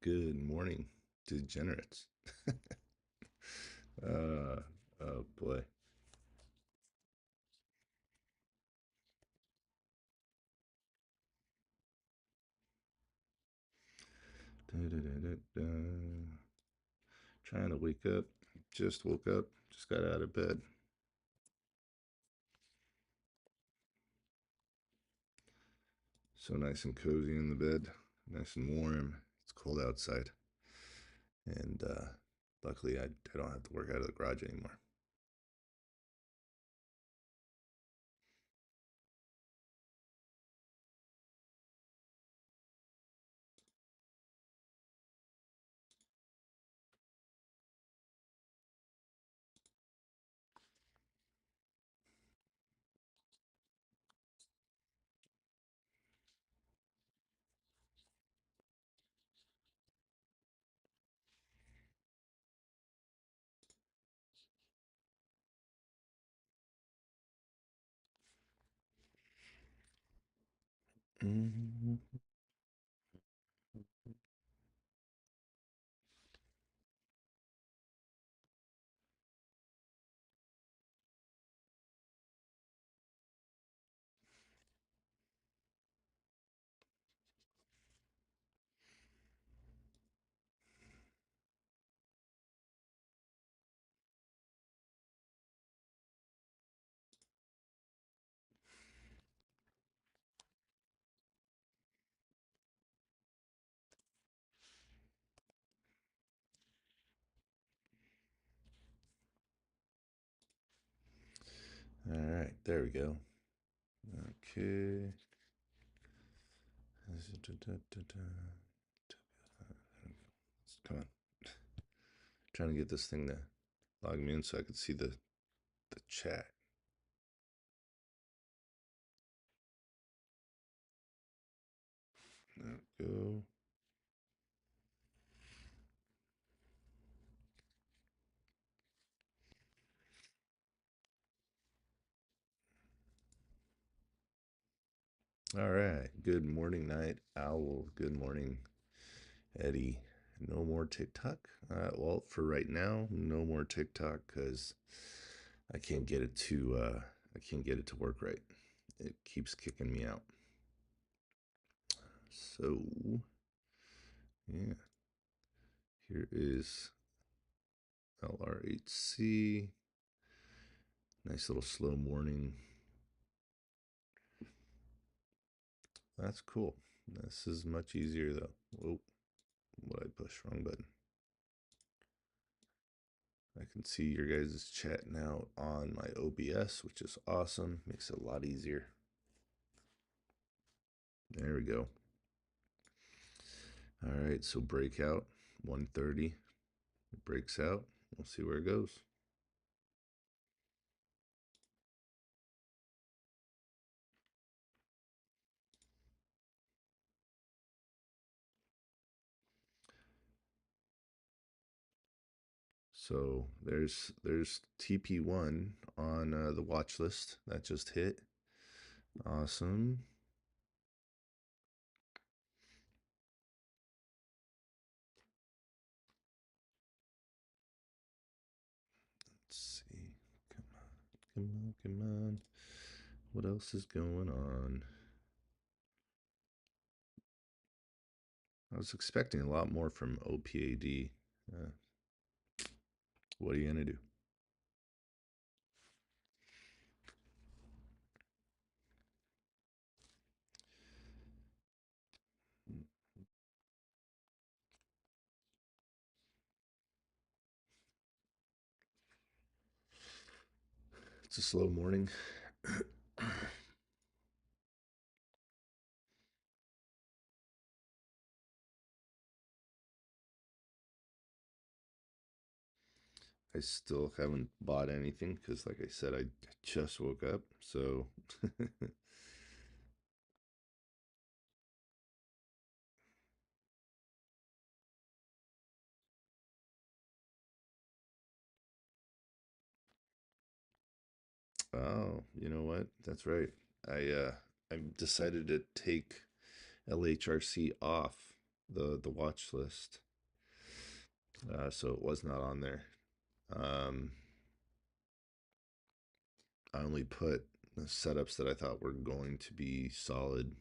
Good morning, degenerates. uh, oh boy. Da. Trying to wake up. Just woke up. Just got out of bed. So nice and cozy in the bed. Nice and warm. It's cold outside. And luckily, I don't have to work out of the garage anymore. Mhm. All right, there we go. Okay. Come on. Trying to get this thing to log me in so I could see the chat. There we go. All right. Good morning, Night Owl. Good morning, Eddie. No more TikTok. Well, for right now, no more TikTok because I can't get it to I can't get it to work right. It keeps kicking me out. So yeah, here is LR8C. Nice little slow morning. That's cool. This is much easier though. Whoa, what I push? Wrong button. I can see your guys' chat now on my OBS, which is awesome. Makes it a lot easier. There we go. All right, so breakout 130. It breaks out. We'll see where it goes. So there's TP1 on the watch list that just hit. Awesome. Let's see. Come on, come on, come on. What else is going on? I was expecting a lot more from OPAD. What are you gonna do? It's a slow morning. I still haven't bought anything because, like I said, I just woke up. So, oh, you know what? That's right. I I decided to take LHRC off. the watch list, so it was not on there. I only put the setups that I thought were going to be solid,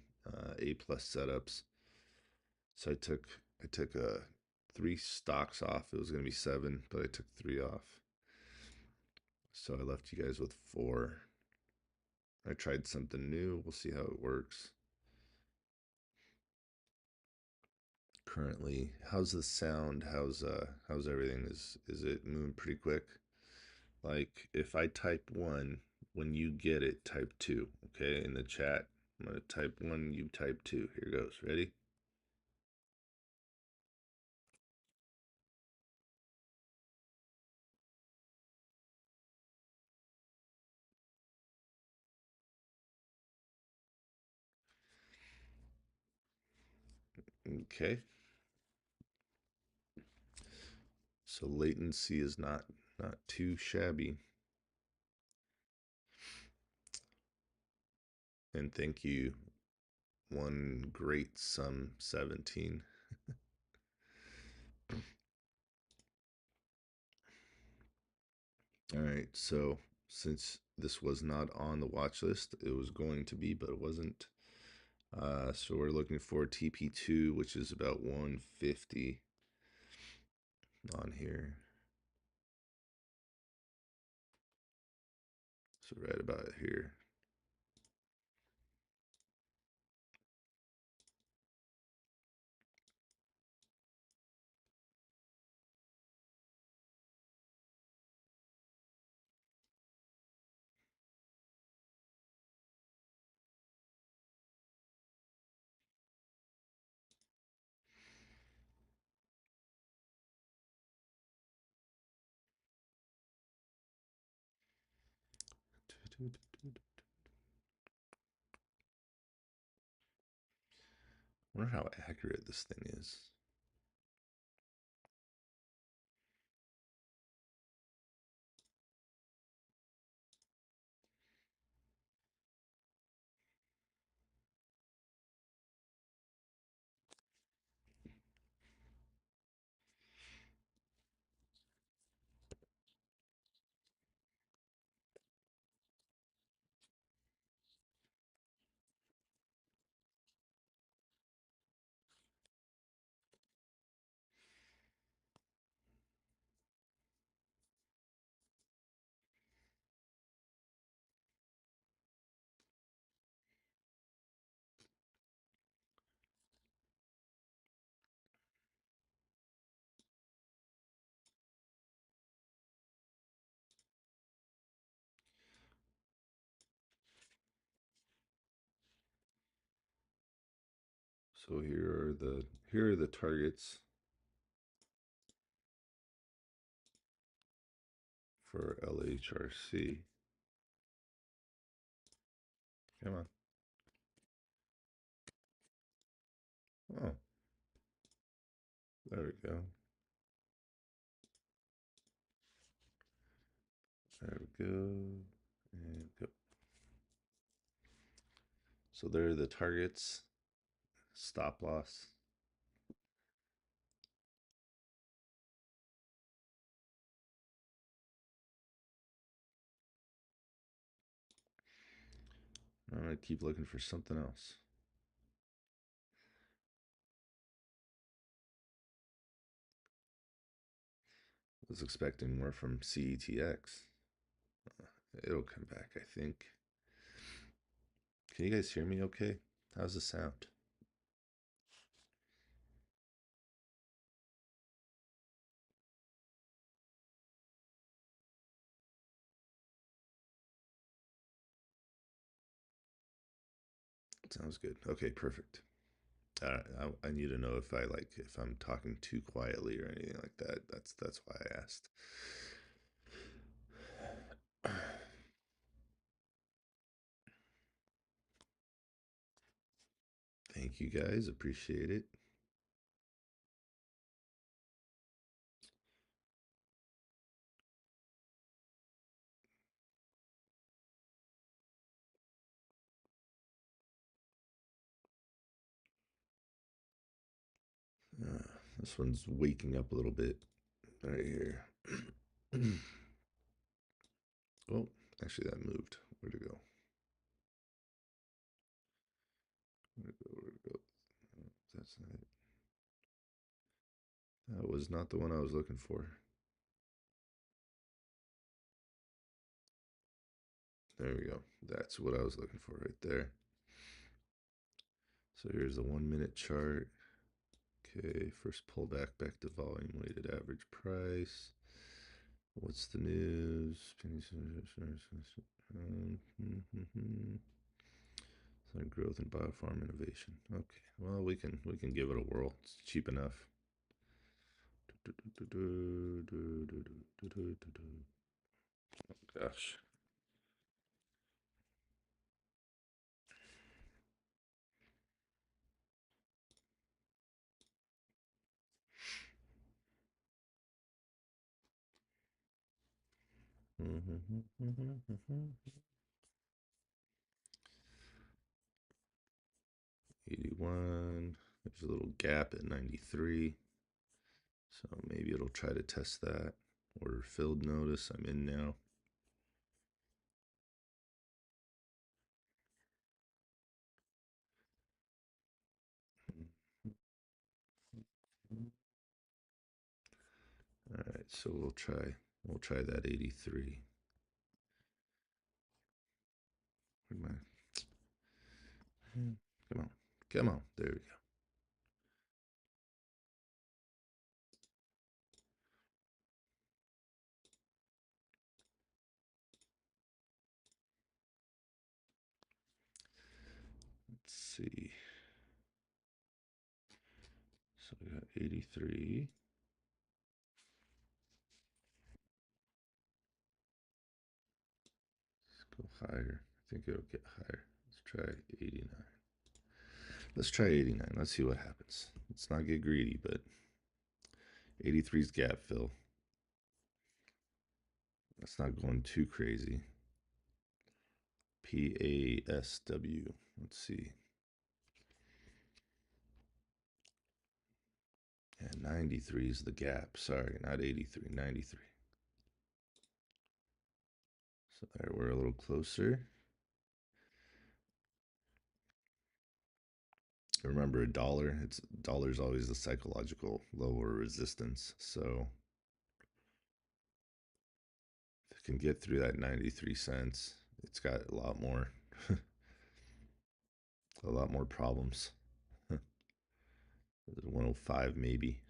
A plus setups. So I took 3 stocks off. It was going to be 7, but I took 3 off. So I left you guys with 4. I tried something new. We'll see how it works. Currently, how's the sound? How's everything? Is it moving pretty quick? Like if I type 1, when you get it, type 2. Okay, in the chat. I'm gonna type 1, you type 2. Here goes. Ready? Okay. So latency is not too shabby. And thank you, one great sum 17. All right, so since this was not on the watch list, it was going to be, but it wasn't. So we're looking for TP2, which is about 150 on here. So right about here. I wonder how accurate this thing is. So here are the targets for LHRC. Come on. Oh, there we go. There we go. And go. So there are the targets, stop loss. I'm gonna keep looking for something else. Was expecting more from CETX. It'll come back, I think. Can you guys hear me okay? How's the sound? Sounds good. Okay, perfect. I need to know if I'm talking too quietly or anything like that. That's why I asked. Thank you guys. Appreciate it. This one's waking up a little bit right here. Oh, actually that moved. Where'd it go? Where'd it go? Where'd it go? Oh, that's not it. That was not the one I was looking for. There we go. That's what I was looking for right there. So here's the 1 minute chart. Okay, first pullback back to volume weighted average price. What's the news? Growth in biofarm innovation. Okay, well we can give it a whirl. It's cheap enough. Oh gosh. Mm-hmm. 81. There's a little gap at 93. So maybe it'll try to test that. Order filled notice. I'm in now. All right, so we'll try that 83. Where'd my come on, there we go. Let's see. So we got 83. Let's go higher. I think it'll get higher. Let's try 89. Let's try 89. Let's see what happens. Let's not get greedy, but 83's gap fill. That's not going too crazy. PASW. Let's see. Yeah, 93 is the gap. Sorry, not 83, 93. So there, we're a little closer. Remember, dollar's always the psychological lower resistance. So if it can get through that 93 cents, it's got a lot more problems. 105 maybe.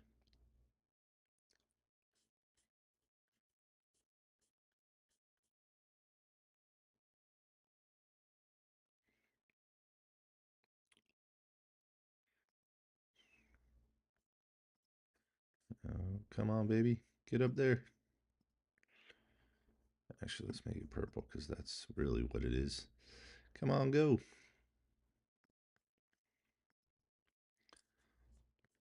Oh, come on, baby. Get up there. Actually, let's make it purple because that's really what it is. Come on, go.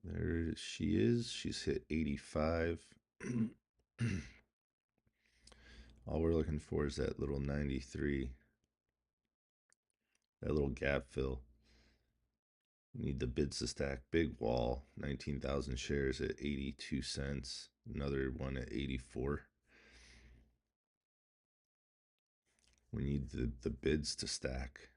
There she is. She's hit 85. All we're looking for is that little 93. That little gap fill. Need the bids to stack. Big wall. 19,000 shares at 82 cents. Another one at 84. We need the bids to stack.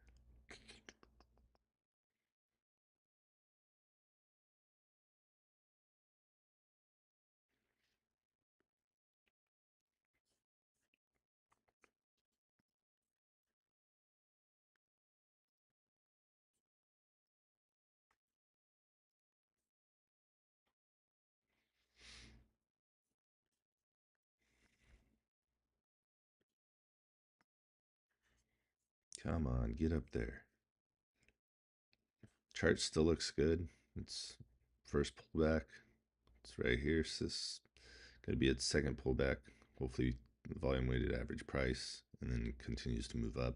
Come on, get up there. Chart still looks good. It's first pullback. It's right here. So this is going to be its second pullback. Hopefully, volume weighted average price, and then it continues to move up.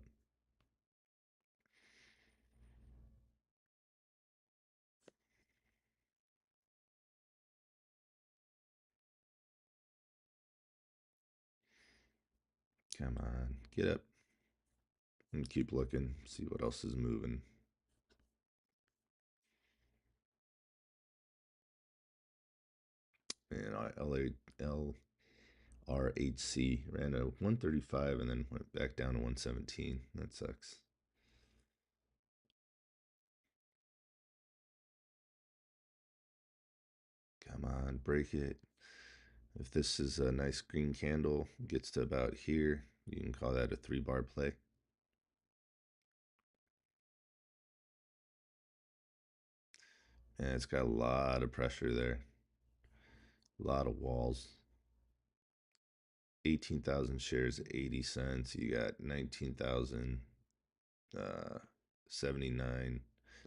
Come on, get up. And keep looking, see what else is moving. And LRHC ran a 135 and then went back down to 117. That sucks. Come on, break it. If this is a nice green candle, gets to about here, you can call that a 3-bar play. And it's got a lot of pressure there. A lot of walls. 18,000 shares, 80 cents. You got 19,000, 79,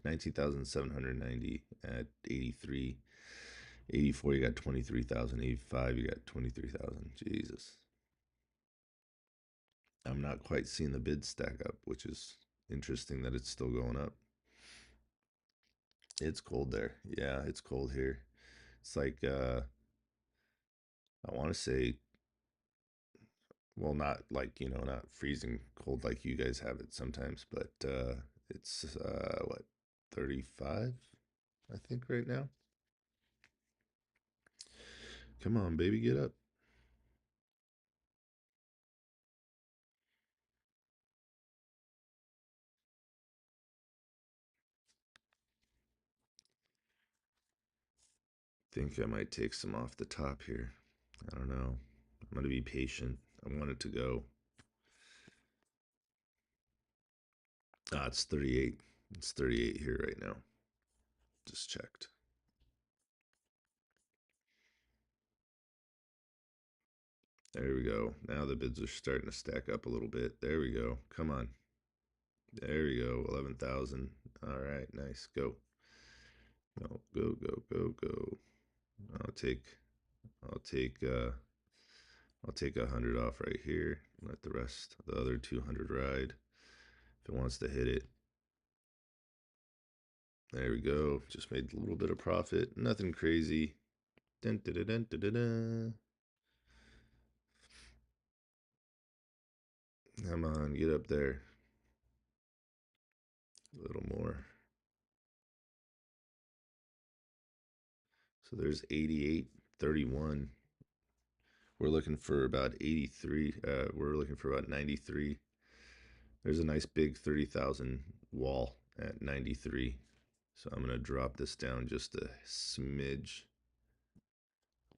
19,790 at 83. 84, you got 23,000. 85, you got 23,000. Jesus. I'm not quite seeing the bids stack up, which is interesting that it's still going up. It's cold there. Yeah, it's cold here. It's like, I want to say, well, not like, not freezing cold like you guys have it sometimes, but it's, what, 35, I think, right now. Come on, baby, get up. Think I might take some off the top here. I don't know. I'm going to be patient. I want it to go. Ah, it's 38. It's 38 here right now. Just checked. There we go. Now the bids are starting to stack up a little bit. There we go. Come on. There we go. 11,000. All right, nice. Go. No, go, go, go, go. I'll take I'll take uh I'll take 100 off right here. Let the rest, the other 200 ride. If it wants to hit it. There we go. Just made a little bit of profit. Nothing crazy. Dun, dun, dun, dun, dun, dun, dun. Come on, get up there. A little more. So there's 88, 31. We're looking for about 83. We're looking for about 93. There's a nice big 30,000 wall at 93. So I'm going to drop this down just a smidge.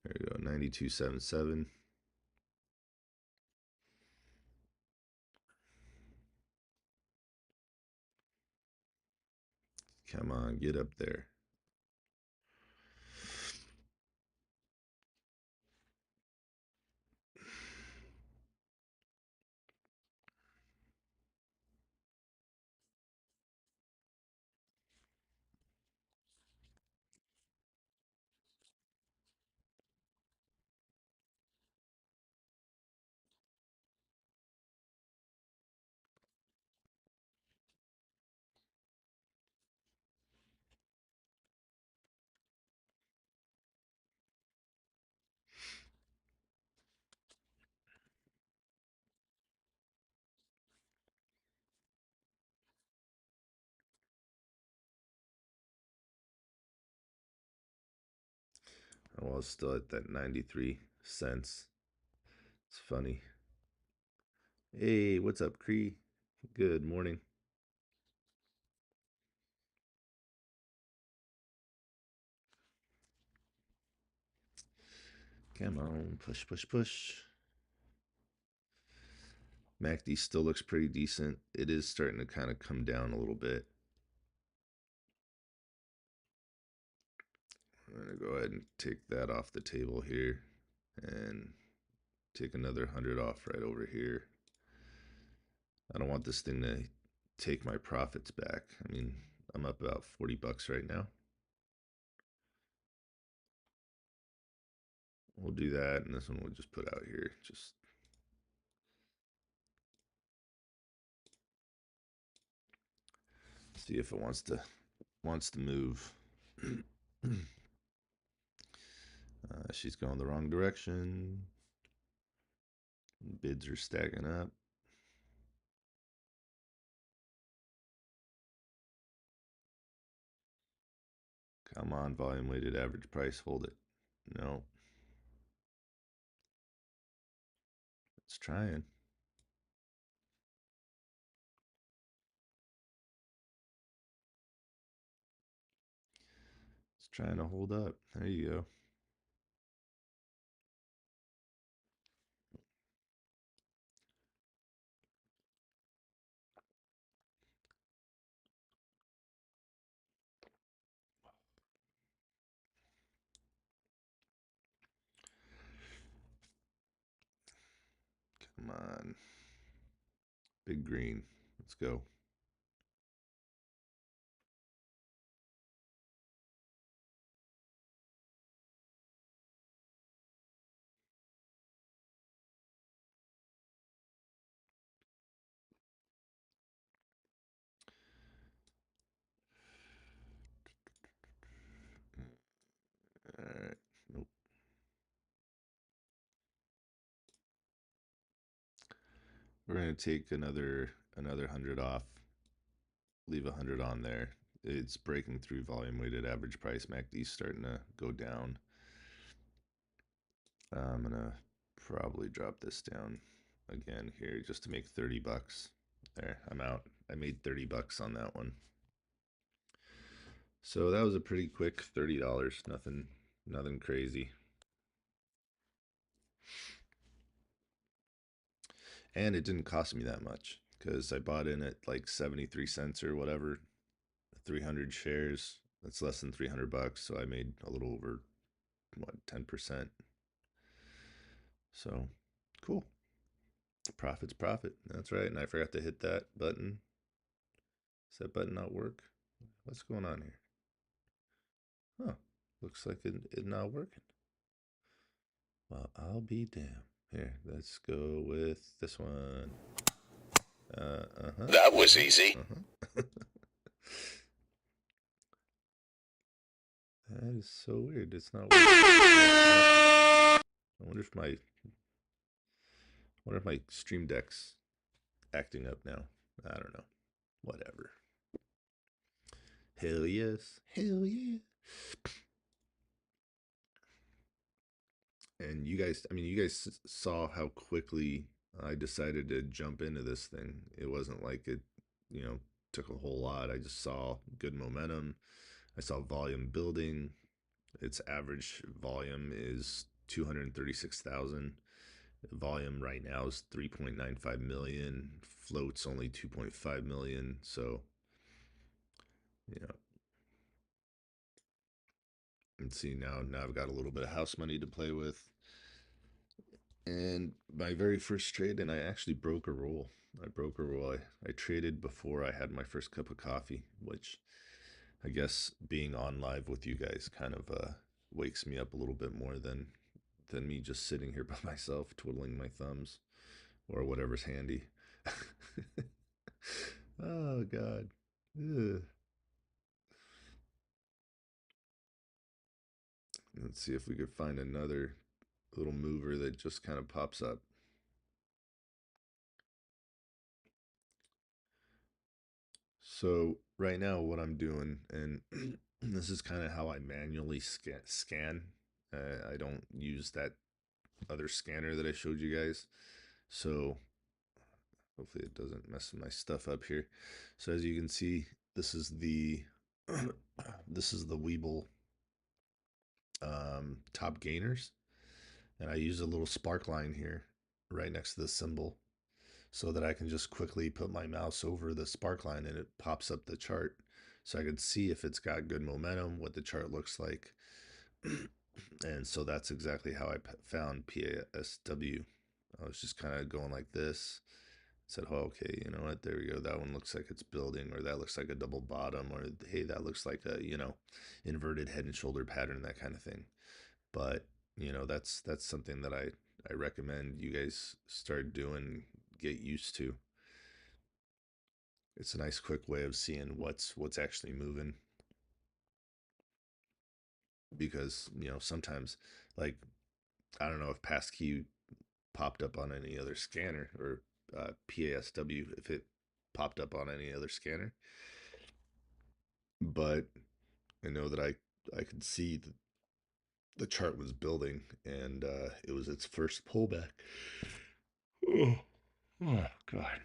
There we go, 92.77. Come on, get up there. I was still at that 93 cents. It's funny. Hey, what's up, Cree? Good morning. Come on, push, push, push. MACD still looks pretty decent. It is starting to kind of come down a little bit. I'm going to go ahead and take that off the table here and take another 100 off right over here. I don't want this thing to take my profits back. I mean, I'm up about 40 bucks right now. We'll do that, and this one we'll just put out here. Just see if it wants to move. She's going the wrong direction. Bids are stacking up. Come on, volume weighted average price. Hold it. No. It's trying. It's trying to hold up. There you go. Come on. Big green. Let's go. All right. Nope. We're gonna take another 100 off. Leave 100 on there. It's breaking through volume weighted average price. MACD's starting to go down. I'm gonna probably drop this down again here just to make 30 bucks. There, I'm out. I made 30 bucks on that one. So that was a pretty quick $30. Nothing crazy. And it didn't cost me that much because I bought in at like 73 cents or whatever, 300 shares. That's less than 300 bucks. So I made a little over, what, 10%. So cool. Profit's profit. That's right. And I forgot to hit that button. Does that button not work? What's going on here? Huh. Looks like it not working. Well, I'll be damned. Here, let's go with this one. That was easy. That is so weird. It's not working. I wonder if my Stream Deck's acting up now. I don't know. Whatever. Hell yes. Hell yeah. And you guys saw how quickly I decided to jump into this thing. It wasn't like it, you know, took a whole lot. I just saw good momentum. I saw volume building. Its average volume is 236,000. Volume right now is 3.95 million. Float's only 2.5 million. So, you know, and see now I've got a little bit of house money to play with. And my very first trade, and I actually broke a rule. I broke a rule. I traded before I had my first cup of coffee, which I guess being on live with you guys kind of wakes me up a little bit more than me just sitting here by myself twiddling my thumbs or whatever's handy. Oh God. Ugh. Let's see if we could find another little mover that just kind of pops up. So right now what I'm doing, and this is kind of how I manually scan. I don't use that other scanner that I showed you guys. So hopefully it doesn't mess my stuff up here. So as you can see, this is the this is the Weeble top gainers, and I use a little spark line here right next to the symbol so that I can just quickly put my mouse over the spark line and it pops up the chart so I can see if it's got good momentum, what the chart looks like. And so that's exactly how I found PASW. I was just kind of going like this. Said, oh, okay, you know what? There we go. That one looks like it's building, or that looks like a double bottom, or hey, that looks like a inverted head and shoulder pattern, that kind of thing. But that's something that I recommend you guys start doing, get used to. It's a nice quick way of seeing what's actually moving, because sometimes, like, I don't know if passkey popped up on any other scanner, or PASW if it popped up on any other scanner, but I know that I could see the chart was building, and it was its first pullback. Oh, oh God.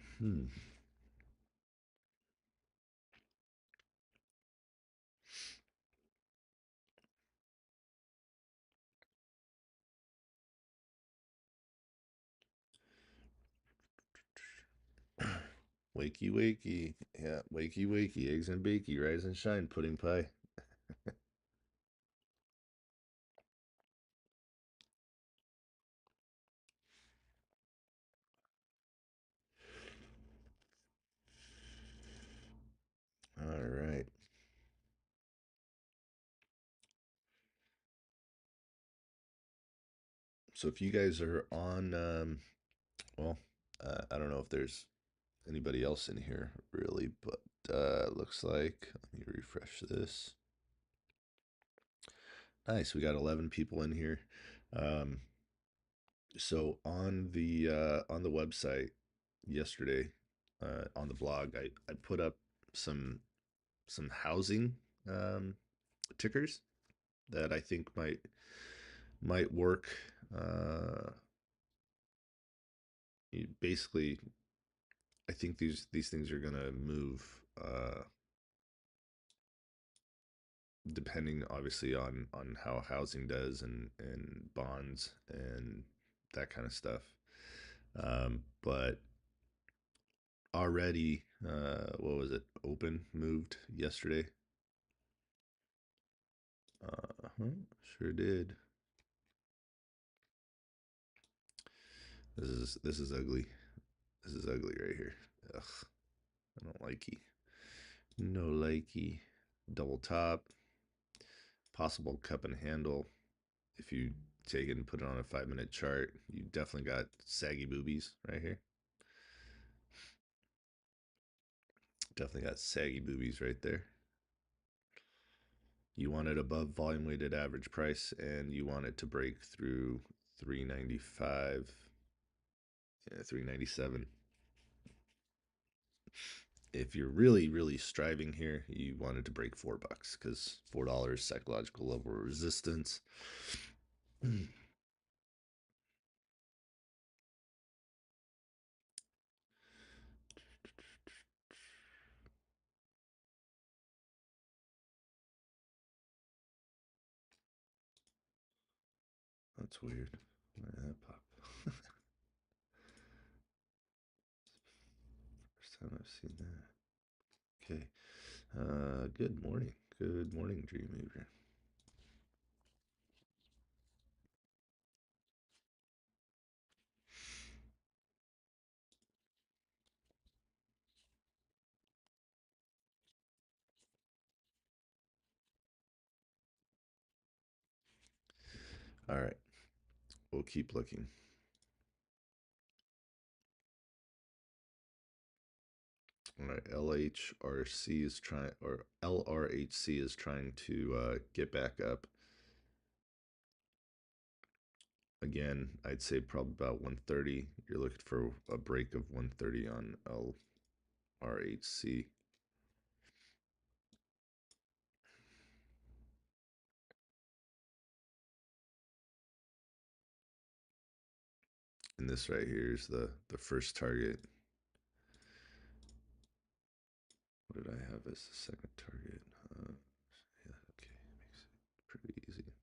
Wakey, wakey. Yeah, wakey, wakey. Eggs and bakey. Rise and shine. Pudding pie. All right. So if you guys are on, well, I don't know if there's anybody else in here really, but looks like, let me refresh this. Nice, we got 11 people in here. Um, so on the website yesterday, on the blog, I put up some housing um, tickers that I think might work. Basically, I think these things are gonna move. Depending obviously on how housing does and bonds and that kind of stuff. But already, what was it? Open moved yesterday. Huh, sure did. This is ugly. This is ugly right here. Ugh, I don't likey. No likey. Double top. Possible cup and handle. If you take it and put it on a 5-minute chart, you definitely got saggy boobies right here. Definitely got saggy boobies right there. You want it above volume weighted average price, and you want it to break through 395, yeah, 397. If you're really striving here, you want it to break $4 because $4 psychological level of resistance. That's weird. Why did that pop? First time I've seen that. Okay. Good morning. Good morning, Dreamweaver. All right. We'll keep looking. All right. LHRC is trying, or LRHC is trying to get back up. Again, I'd say probably about 130. You're looking for a break of 130 on LRHC. And this right here is the first target. What did I have as the second target? Yeah, okay, makes it pretty easy.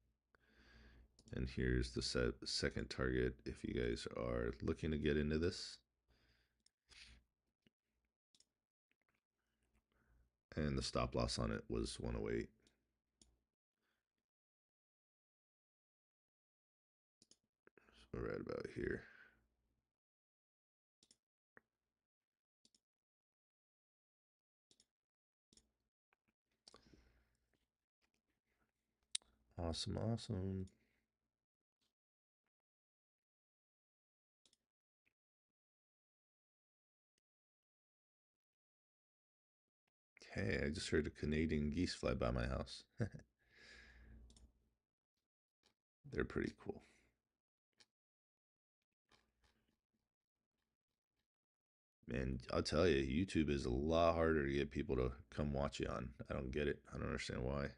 And here's the second target if you guys are looking to get into this. And the stop loss on it was 108. So right about here. Awesome, awesome. Hey, I just heard a Canadian geese fly by my house. They're pretty cool. Man, I'll tell you, YouTube is a lot harder to get people to come watch you on. I don't get it. I don't understand why.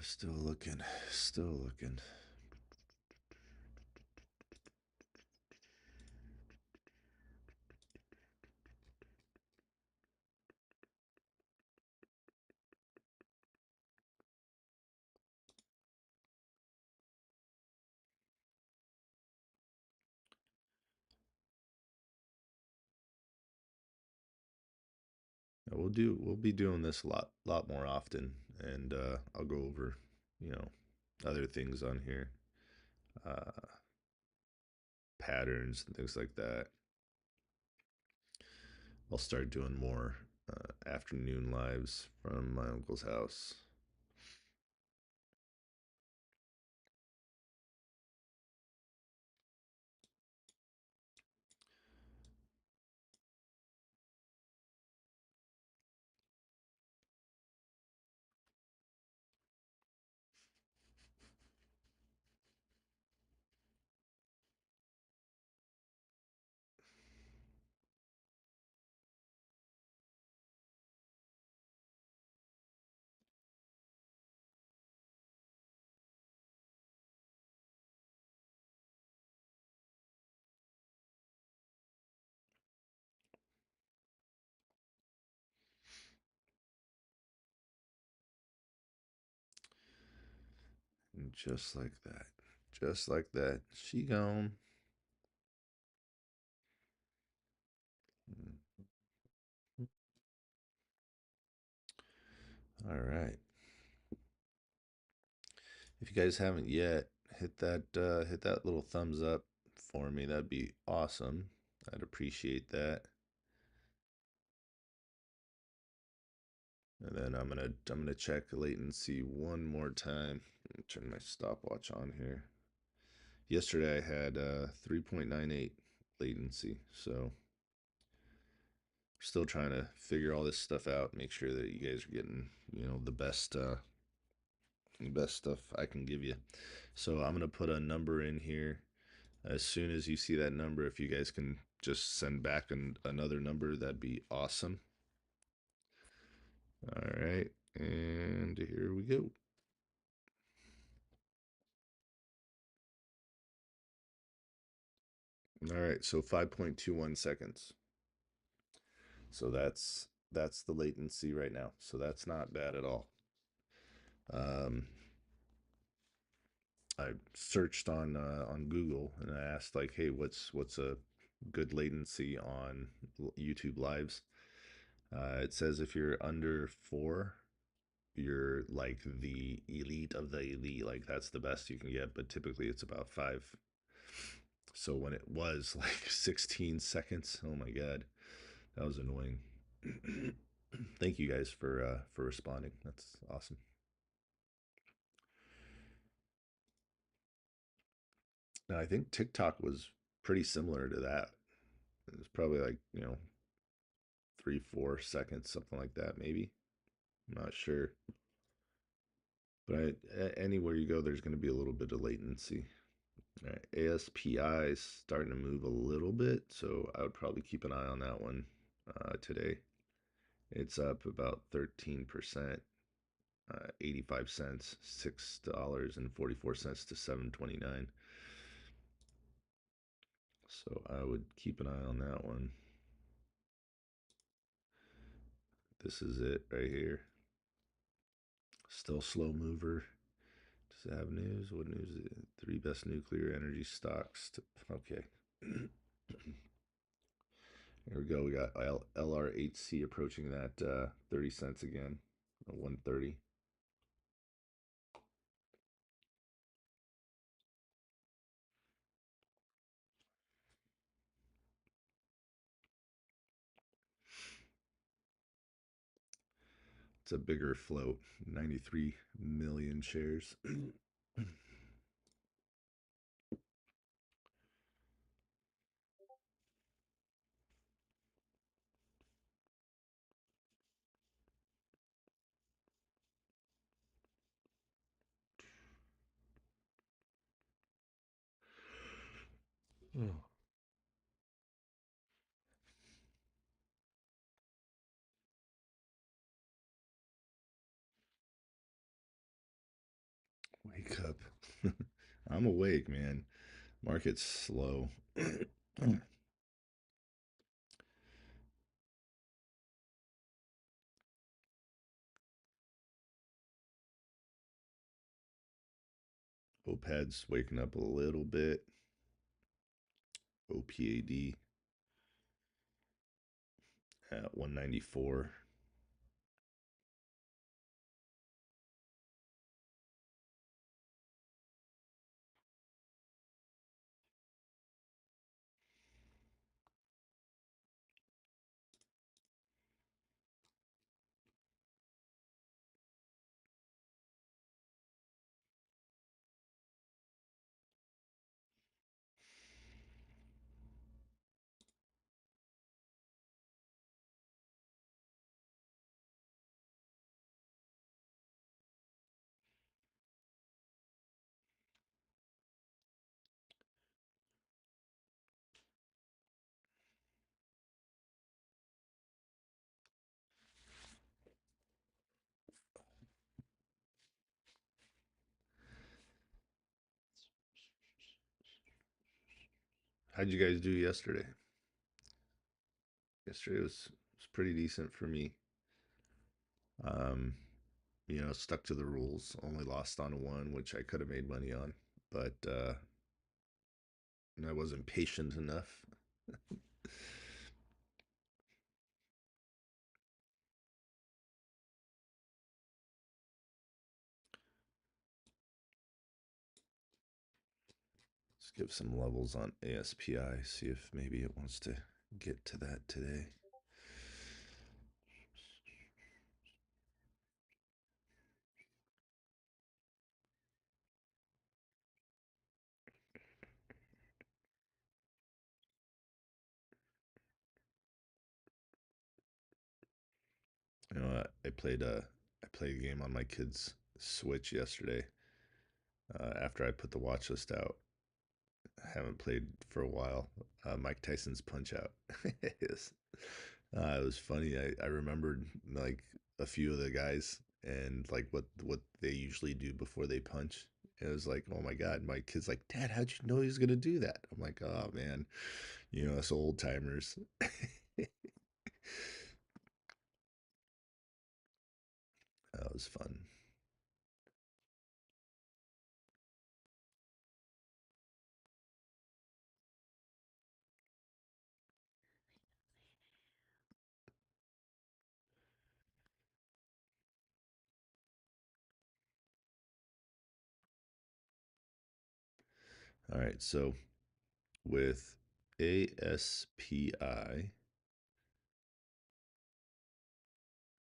Still looking. Still looking. We'll be doing this a lot more often, and I'll go over, you know, other things on here, uh, patterns and things like that. I'll start doing more afternoon lives from my uncle's house. And just like that. Just like that. She gone. All right. If you guys haven't yet, hit that little thumbs up for me. That'd be awesome. I'd appreciate that. And then I'm gonna check latency one more time. Turn my stopwatch on here. Yesterday I had 3.98 latency, so still trying to figure all this stuff out. Make sure that you guys are getting the best stuff I can give you. So I'm gonna put a number in here. As soon as you see that number, if you guys can just send back another number, that'd be awesome. All right, and here we go. All right, so 5.21 seconds. So that's the latency right now. So that's not bad at all. Um, I searched on Google and I asked like, hey, what's a good latency on YouTube lives? It says if you're under 4, you're like the elite of the elite. Like that's the best you can get, but typically it's about 5. So when it was like 16 seconds, oh my god, that was annoying. Thank you guys for responding. That's awesome. Now I think TikTok was pretty similar to that. It was probably like 3-4 seconds, something like that, maybe. I'm not sure, but anywhere you go, there's going to be a little bit of latency. All right, ASPI is starting to move a little bit, so I would probably keep an eye on that one today. It's up about 13%, 85 cents, $6.44 to 7.29. So I would keep an eye on that one. This is it right here. Still slow mover. Does it have news? What news is it? 3 best nuclear energy stocks. Okay. Here we go. We got LRHC approaching that 30 cents again. 130. It's a bigger float. 93 million shares. Oh. wake up. I'm awake, man. Market's slow. OPAD's waking up a little bit. OPAD at 194. How'd you guys do yesterday? Yesterday was pretty decent for me. Um, stuck to the rules. Only lost on one, which I could have made money on, but I wasn't patient enough. Let's give some levels on ASPI, see if maybe it wants to get to that today. I played a game on my kid's Switch yesterday. After I put the watch list out, I haven't played for a while. Mike Tyson's Punch Out. It was funny. I remembered like a few of the guys and like what they usually do before they punch. It was like, oh my god, my kid's like, Dad, how'd you know he was gonna do that? I'm like, oh man, us old timers. That was fun. All right, so with ASPI,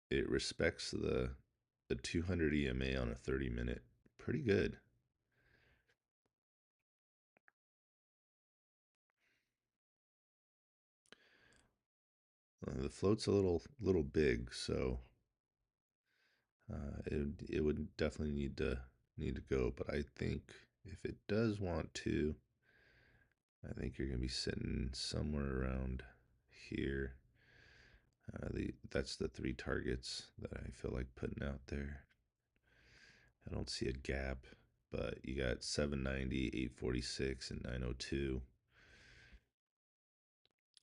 it respects the 200 EMA on a 30-minute. Pretty good. The float's a little big, so it would definitely need to go. But I think if it does want to, I think you're gonna be sitting somewhere around here. That's the three targets that I feel like putting out there. I don't see a gap, but you got 790, 846, and 902.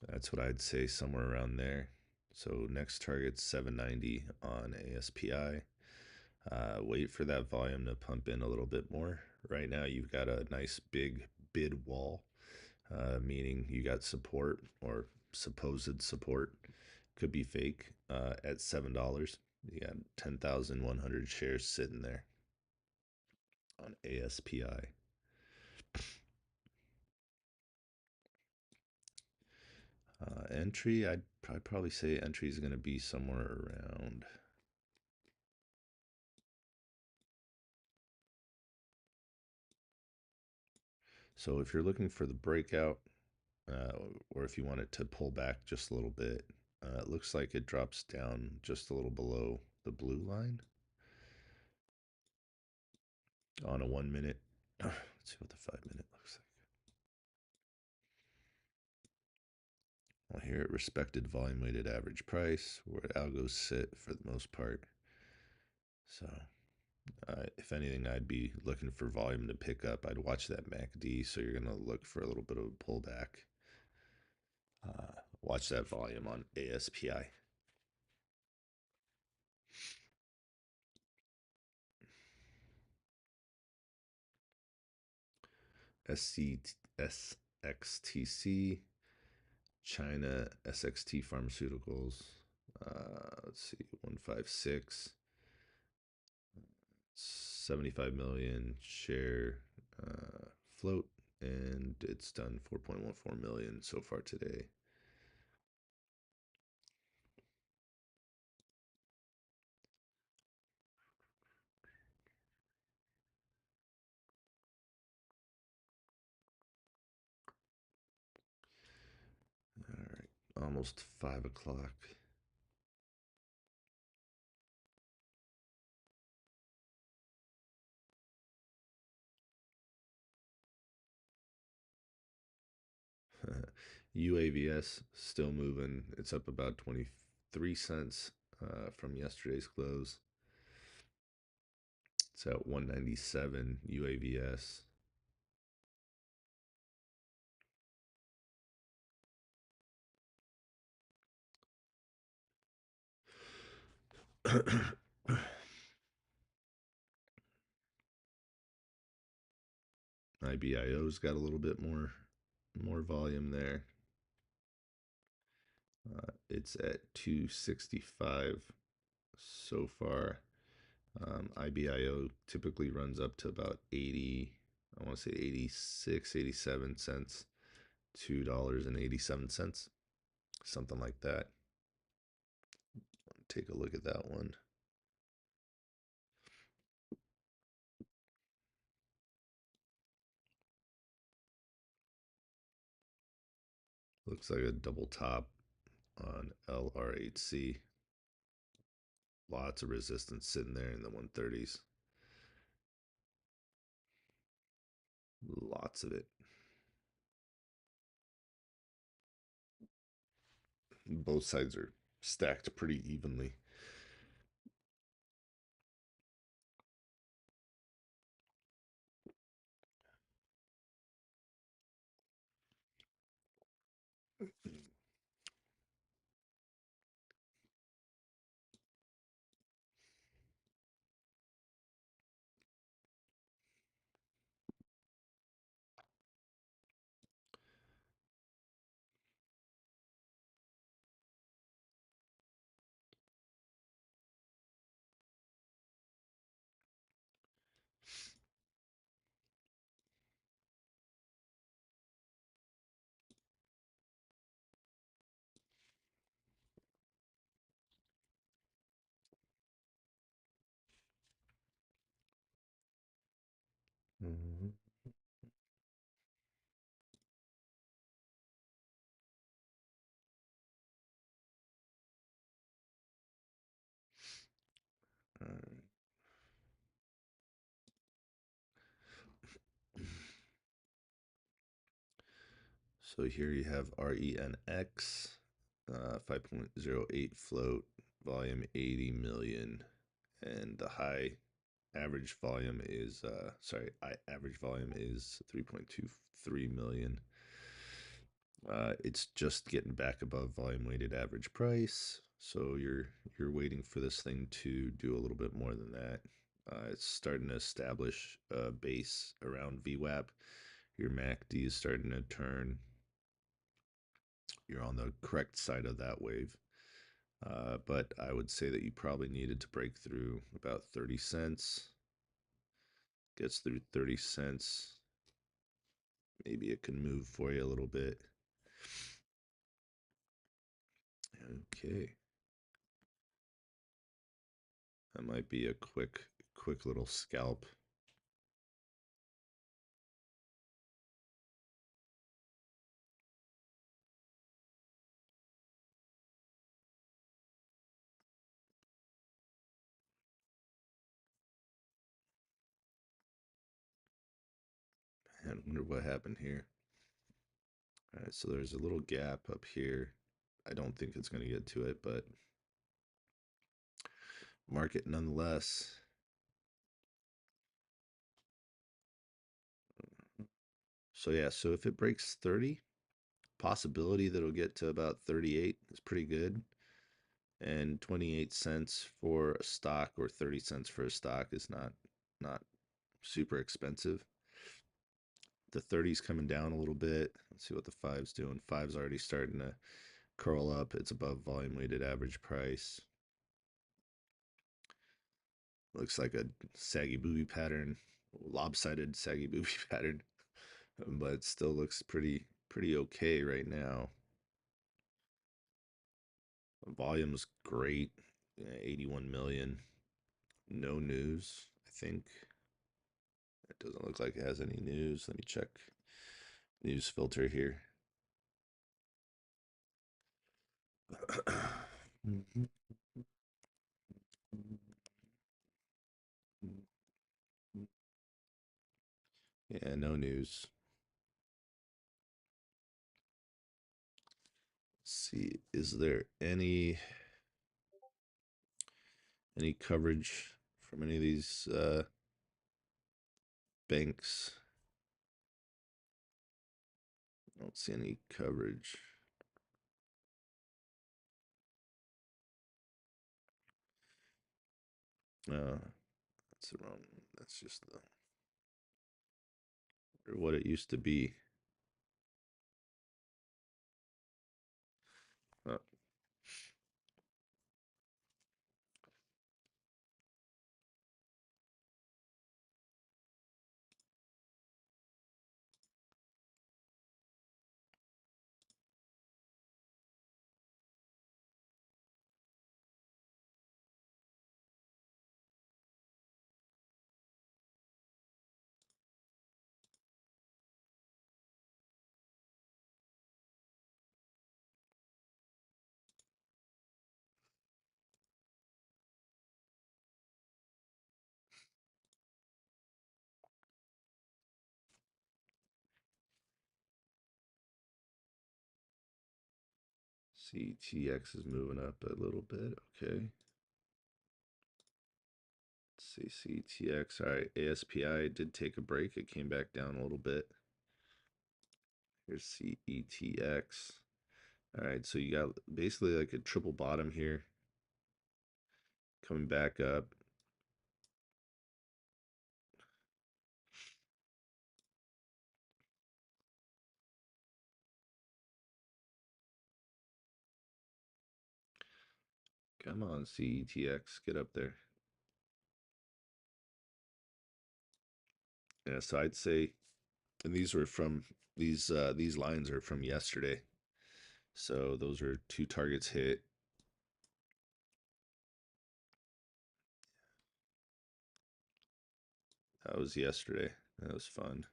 That's what I'd say, somewhere around there. So next target's 790 on ASPI. Wait for that volume to pump in a little bit more. Right now, you've got a nice big bid wall, meaning you got support or supposed support. Could be fake at $7. You got 10,100 shares sitting there on ASPI. Entry, I'd probably say entry is going to be somewhere around. So if you're looking for the breakout, or if you want it to pull back just a little bit, it looks like it drops down just a little below the blue line on a 1 minute. Let's see what the 5 minute looks like. Well, here it respected volume weighted average price where algos sit for the most part. So If anything, I'd be looking for volume to pick up. I'd watch that MACD, so you're going to look for a little bit of a pullback. Watch that volume on ASPI. SXTC, China SXT Pharmaceuticals. Let's see, 156, 75 million share float, and it's done 4.14 million so far today. All right, almost 5 o'clock. UAVS still moving. It's up about 23 cents from yesterday's close. It's at 197 UAVS. IBIO's got a little bit more volume there. It's at 265 so far. IBIO typically runs up to about 80, I want to say 86, 87 cents, $2.87, something like that. Take a look at that one. Looks like a double top on LR8C. Lots of resistance sitting there in the 130s. Lots of it. Both sides are stacked pretty evenly. Mm-hmm. All right. So here you have RENX, 5.08 float, volume 80 million, and the high average volume is average volume is 3.23 million. It's just getting back above volume weighted average price, so you're waiting for this thing to do a little bit more than that. It's starting to establish a base around VWAP. Your MACD is starting to turn. You're on the correct side of that wave. But I would say that you probably needed to break through about 30 cents. Gets through 30 cents. Maybe it can move for you a little bit. Okay. That might be a quick little scalp. I wonder what happened here. All right, so there's a little gap up here. I don't think it's going to get to it, but market nonetheless. So yeah, so if it breaks 30, possibility that it'll get to about 38 is pretty good. And 28 cents for a stock or 30 cents for a stock is not super expensive. The 30's coming down a little bit. Let's see what the 5's doing. 5's already starting to curl up. It's above volume weighted average price. Looks like a saggy booby pattern, lopsided saggy booby pattern, but it still looks pretty okay right now. Volume's great, 81 million. No news, I think. It doesn't look like it has any news. Let me check news filter here. Yeah, no news. Let's see, is there any coverage from any of these banks? I don't see any coverage. That's the wrong. That's just the or what it used to be. Oh, CTX is moving up a little bit. Okay. Let's see, CTX. All right, ASPI did take a break. It came back down a little bit. Here's CETX. All right, so you got basically like a triple bottom here, coming back up. Come on, CETX, get up there. Yeah, so I'd say, and these were from these lines are from yesterday. So those are two targets hit. That was yesterday. That was fun.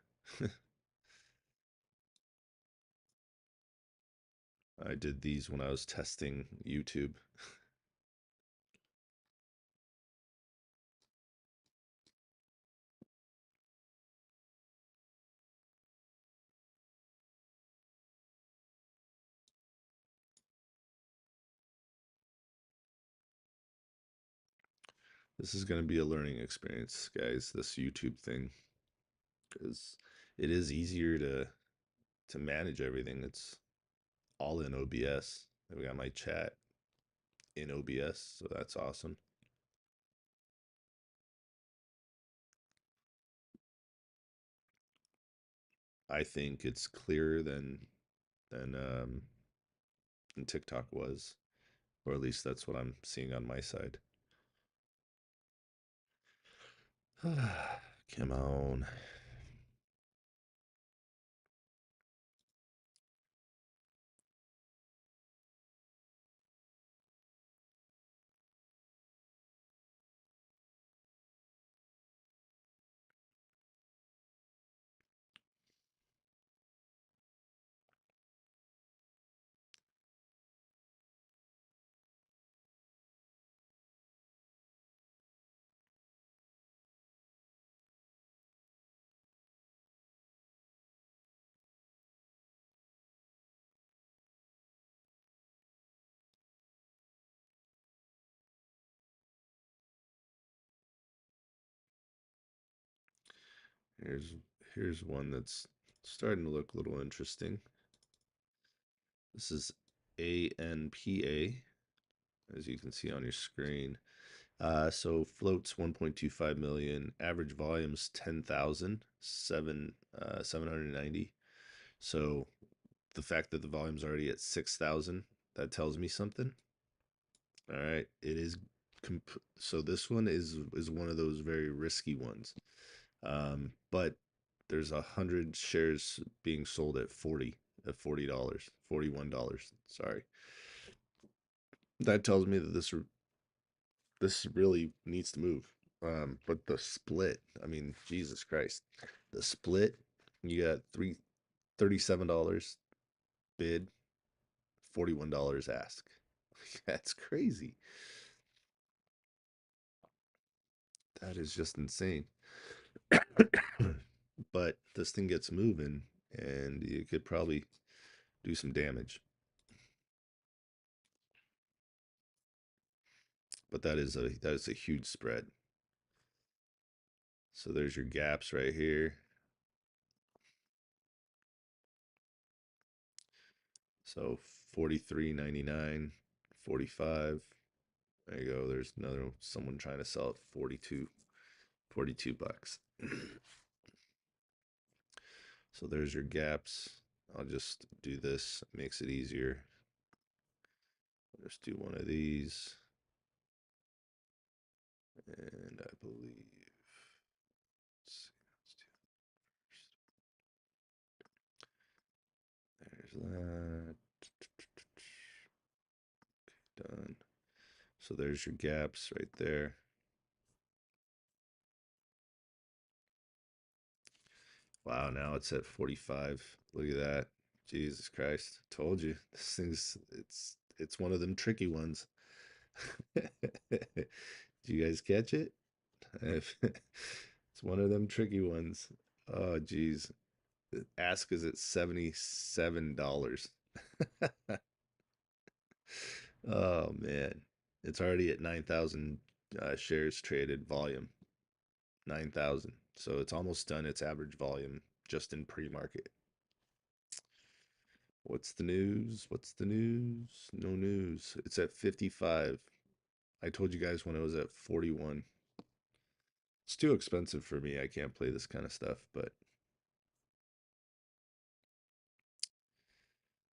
I did these when I was testing YouTube. This is going to be a learning experience, guys, this YouTube thing, because it is easier to manage everything. It's all in OBS. We got my chat in OBS, so that's awesome. I think it's clearer than TikTok was, or at least that's what I'm seeing on my side. Come on. Here's here's one that's Starting to look a little interesting. This is ANPA, as you can see on your screen. So floats 1.25 million, average volumes 10,000, 790. So the fact that the volume's already at 6,000, that tells me something. All right, it is. So this one is one of those very risky ones. But there's 100 shares being sold at $40, $41. Sorry, that tells me that this really needs to move. But the split, I mean, Jesus Christ, the split, you got $37 bid, $41 ask. That's crazy. That is just insane. But this thing gets moving, and you could probably do some damage. But that is a huge spread. So there's your gaps right here. So 43.99, 45. There you go. There's another someone trying to sell it 42 bucks. So there's your gaps. I'll just do this. It makes it easier. I'll just do one of these. And I believe, let's do there's that. Done. So there's your gaps right there. Wow, now it's at 45. Look at that. Jesus Christ. Told you. This thing's it's one of them tricky ones. Did you guys catch it? It's one of them tricky ones. Oh geez. Ask is at $77. Oh man. It's already at 9,000 shares traded volume. 9,000. So it's almost done its average volume just in pre-market. What's the news? What's the news? No news. It's at 55. I told you guys when it was at 41. It's too expensive for me. I can't play this kind of stuff, but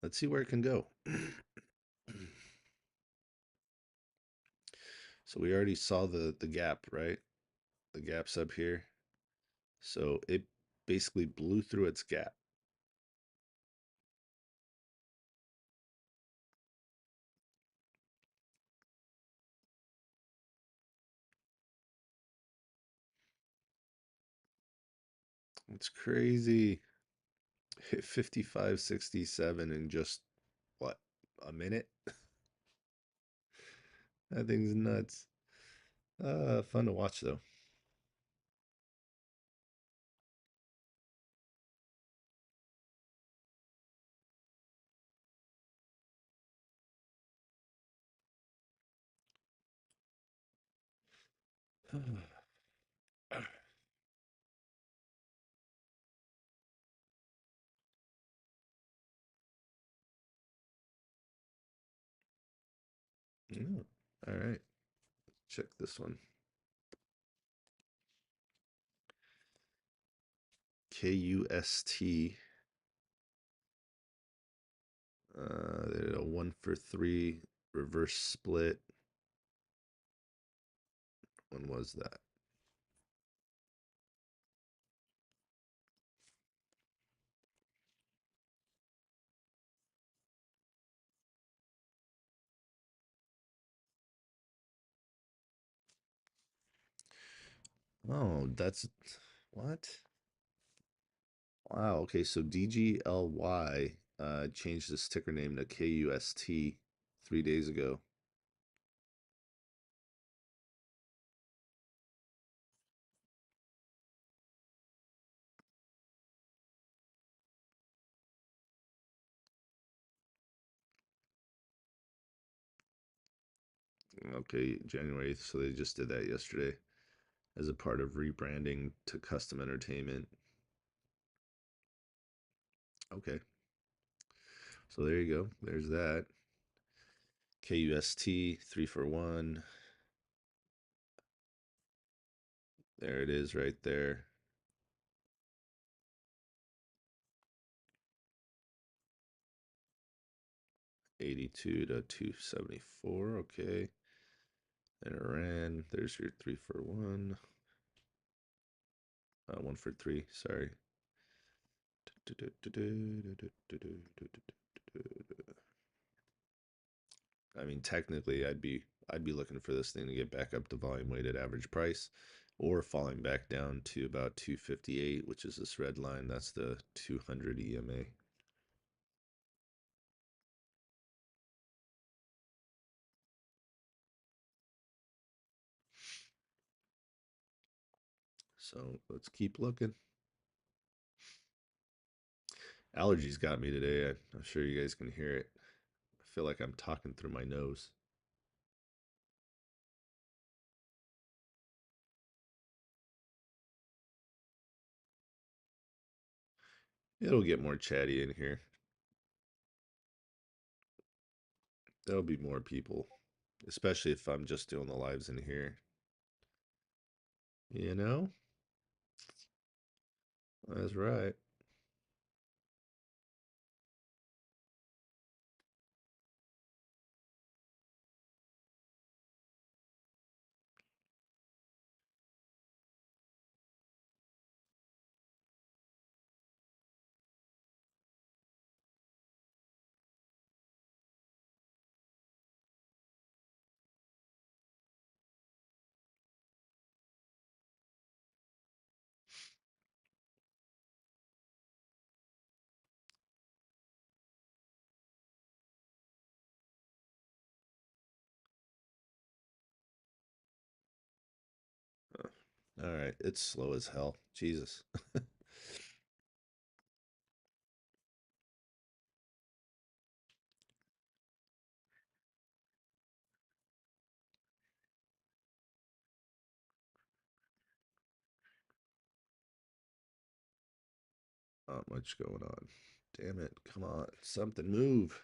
let's see where it can go. So we already saw the gap, right? The gap's up here. So it basically blew through its gap. It's crazy. Hit 55.67 in just what, a minute? That thing's nuts. Fun to watch though. Oh, all right. Check this one. KUST. They did a 1 for 3 reverse split. When was that? Oh, that's what? Wow. Okay, so DGLY changed its ticker name to KUST 3 days ago. Okay, January 8th. So they just did that yesterday as a part of rebranding to custom entertainment. Okay. So there you go. There's that. KUST 3 for 1. There it is right there. 82 to 274. Okay. And it ran. There's your 3 for 1. 1 for 3. Sorry. I mean, technically, I'd be looking for this thing to get back up to volume weighted average price, or falling back down to about 258, which is this red line. That's the 200 EMA. So let's keep looking. Allergies got me today. I'm sure you guys can hear it. I feel like I'm talking through my nose. It'll get more chatty in here. There'll be more people, especially if I'm just doing the lives in here. You know? That's right. All right, it's slow as hell. Jesus. Not much going on. Damn it. Come on. Something move.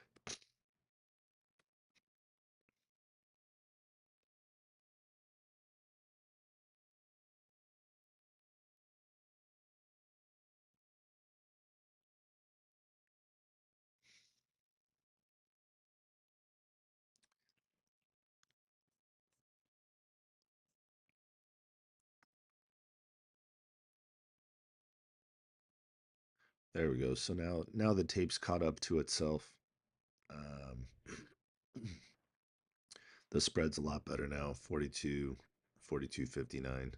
There we go. So now the tape's caught up to itself. Um, the spread's a lot better now. 42, 42.59.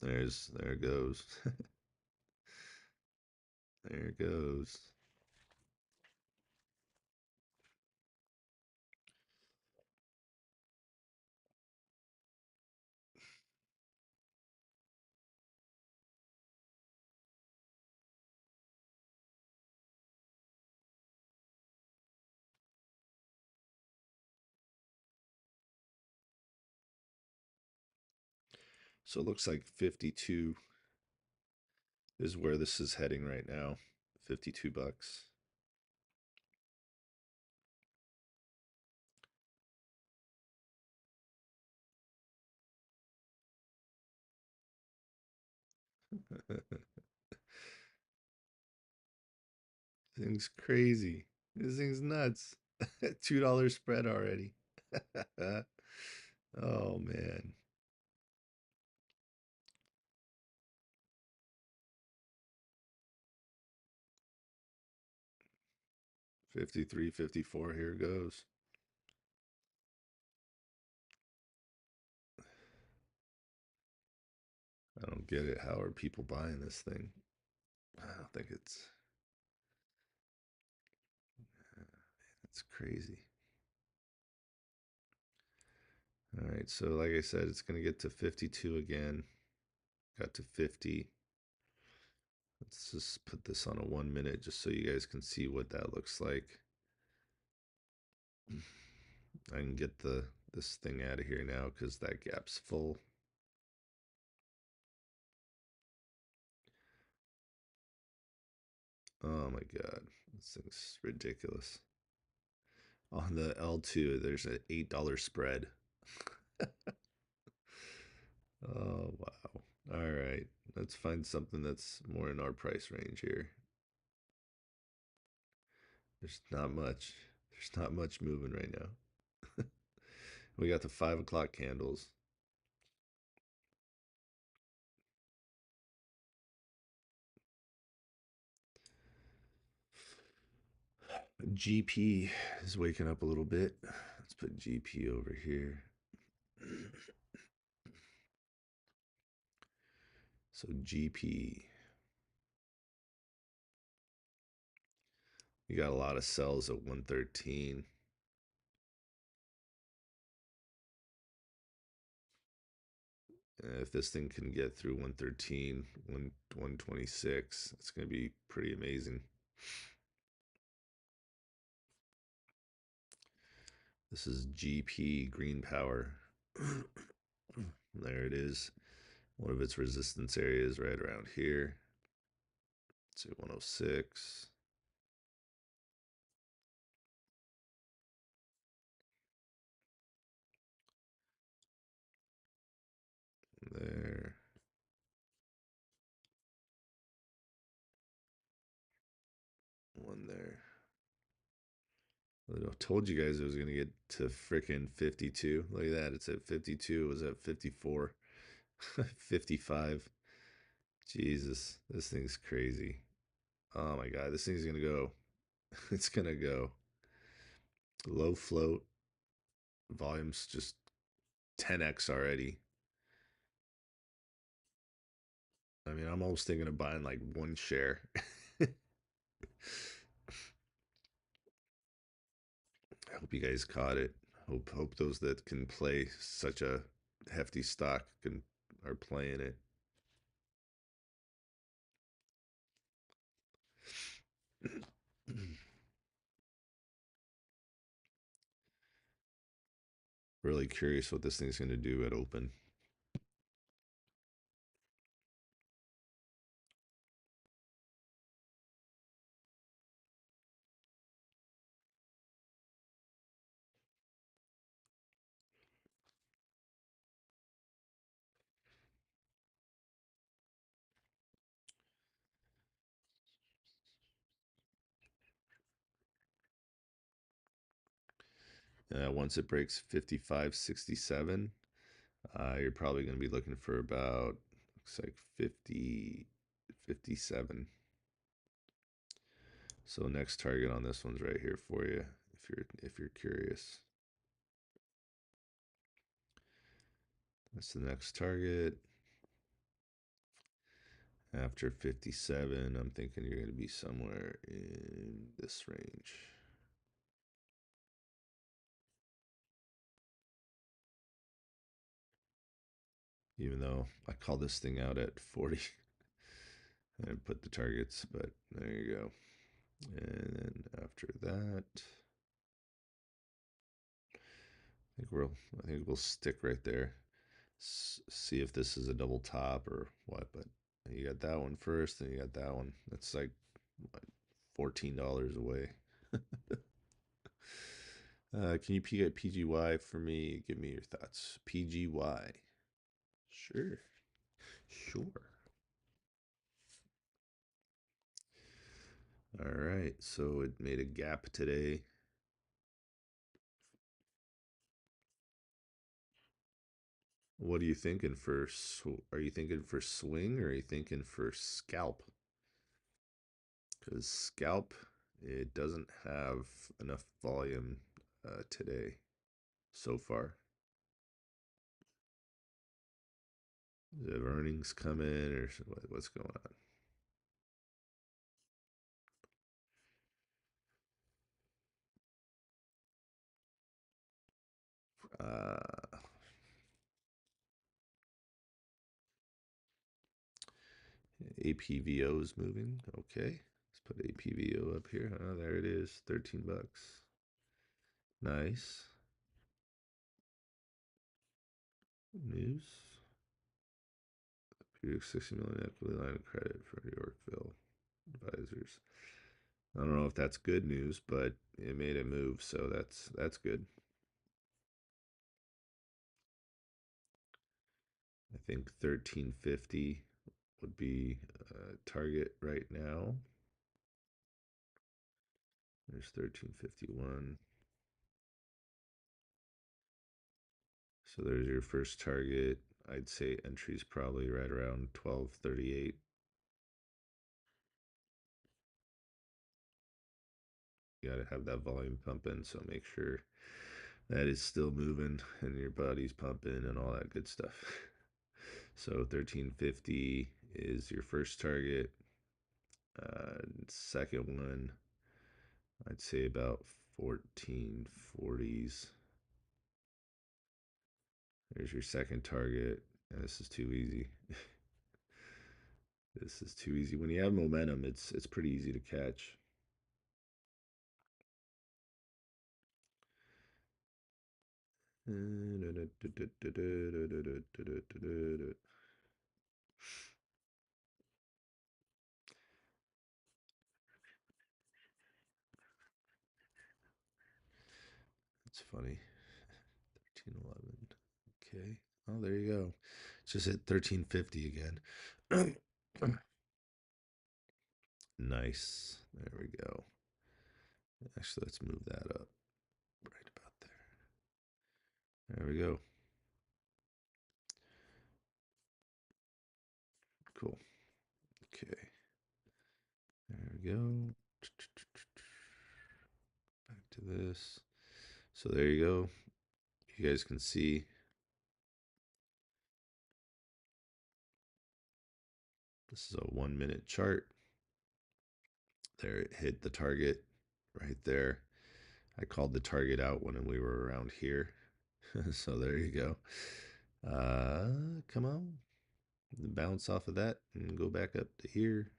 There it goes. There it goes. So it looks like 52 is where this is heading right now. 52 bucks. Thing's crazy. This thing's nuts. $2 spread already. Oh man. 53, 54. Here goes. I don't get it. How are people buying this thing? I don't think it's crazy. All right, so like I said, it's going to get to 52 again. Got to 50. Let's just put this on a 1 minute just so you guys can see what that looks like. I can get this thing out of here now because that gap's full. Oh my God. This thing's ridiculous. On the L2, there's an $8 spread. Oh, wow. All right. Let's find something that's more in our price range here. There's not much. There's not much moving right now. We got the 5 o'clock candles. GP is waking up a little bit. Let's put GP over here. So GP, you got a lot of sells at 113. If this thing can get through 113, 126, it's going to be pretty amazing. This is GP Green Power. There it is. One of its resistance areas right around here. Let's see, 106. There. One there. I told you guys it was going to get to freaking 52. Look at that. It's at 52. It was at 54. 55. Jesus. This thing's crazy. Oh my God. This thing's going to go. It's going to go. Low float. Volume's just 10x already. I mean, I'm almost thinking of buying like one share. I hope you guys caught it. Hope those that can play such a hefty stock are playing it. Really curious what this thing's going to do at open. Once it breaks 55.67, you're probably going to be looking for about, looks like 50, 57. So next target on this one's right here for you if you're curious. That's the next target. After 57, I'm thinking you're going to be somewhere in this range. Even though I call this thing out at 40. I didn't put the targets, but there you go. And then after that, I think we'll stick right there. See if this is a double top or what. But you got that one first, and you got that one. That's like what, $14 away. Can you peek at PGY for me? Give me your thoughts. PGY. Sure. Sure. All right. So it made a gap today. What are you thinking for? Are you thinking for swing or are you thinking for scalp? Because scalp, it doesn't have enough volume today so far. Have earnings come in or what's going on? APVO is moving. Okay, let's put APVO up here. Oh, there it is, 13 bucks. Nice. News. 60 million equity line of credit for Yorkville. advisors. I don't know if that's good news, but it made a move, so that's good. I think 1350 would be target right now. There's 1351. So there's your first target. I'd say entry's probably right around 1238. You got to have that volume pumping, so make sure that is still moving and your body's pumping and all that good stuff. So 1350 is your first target. Second one, I'd say about 1440s. There's your second target. And this is too easy. This is too easy. When you have momentum, it's pretty easy to catch. It's funny. 1311. Okay. Oh, there you go. It's just hit 1350 again. Nice. There we go. Actually, let's move that up right about there. There we go. Cool. Okay. There we go. Back to this. So there you go. You guys can see this is a 1 minute chart. There it hit the target right there. I called the target out when we were around here. So there you go. Come on. Bounce off of that and go back up to here.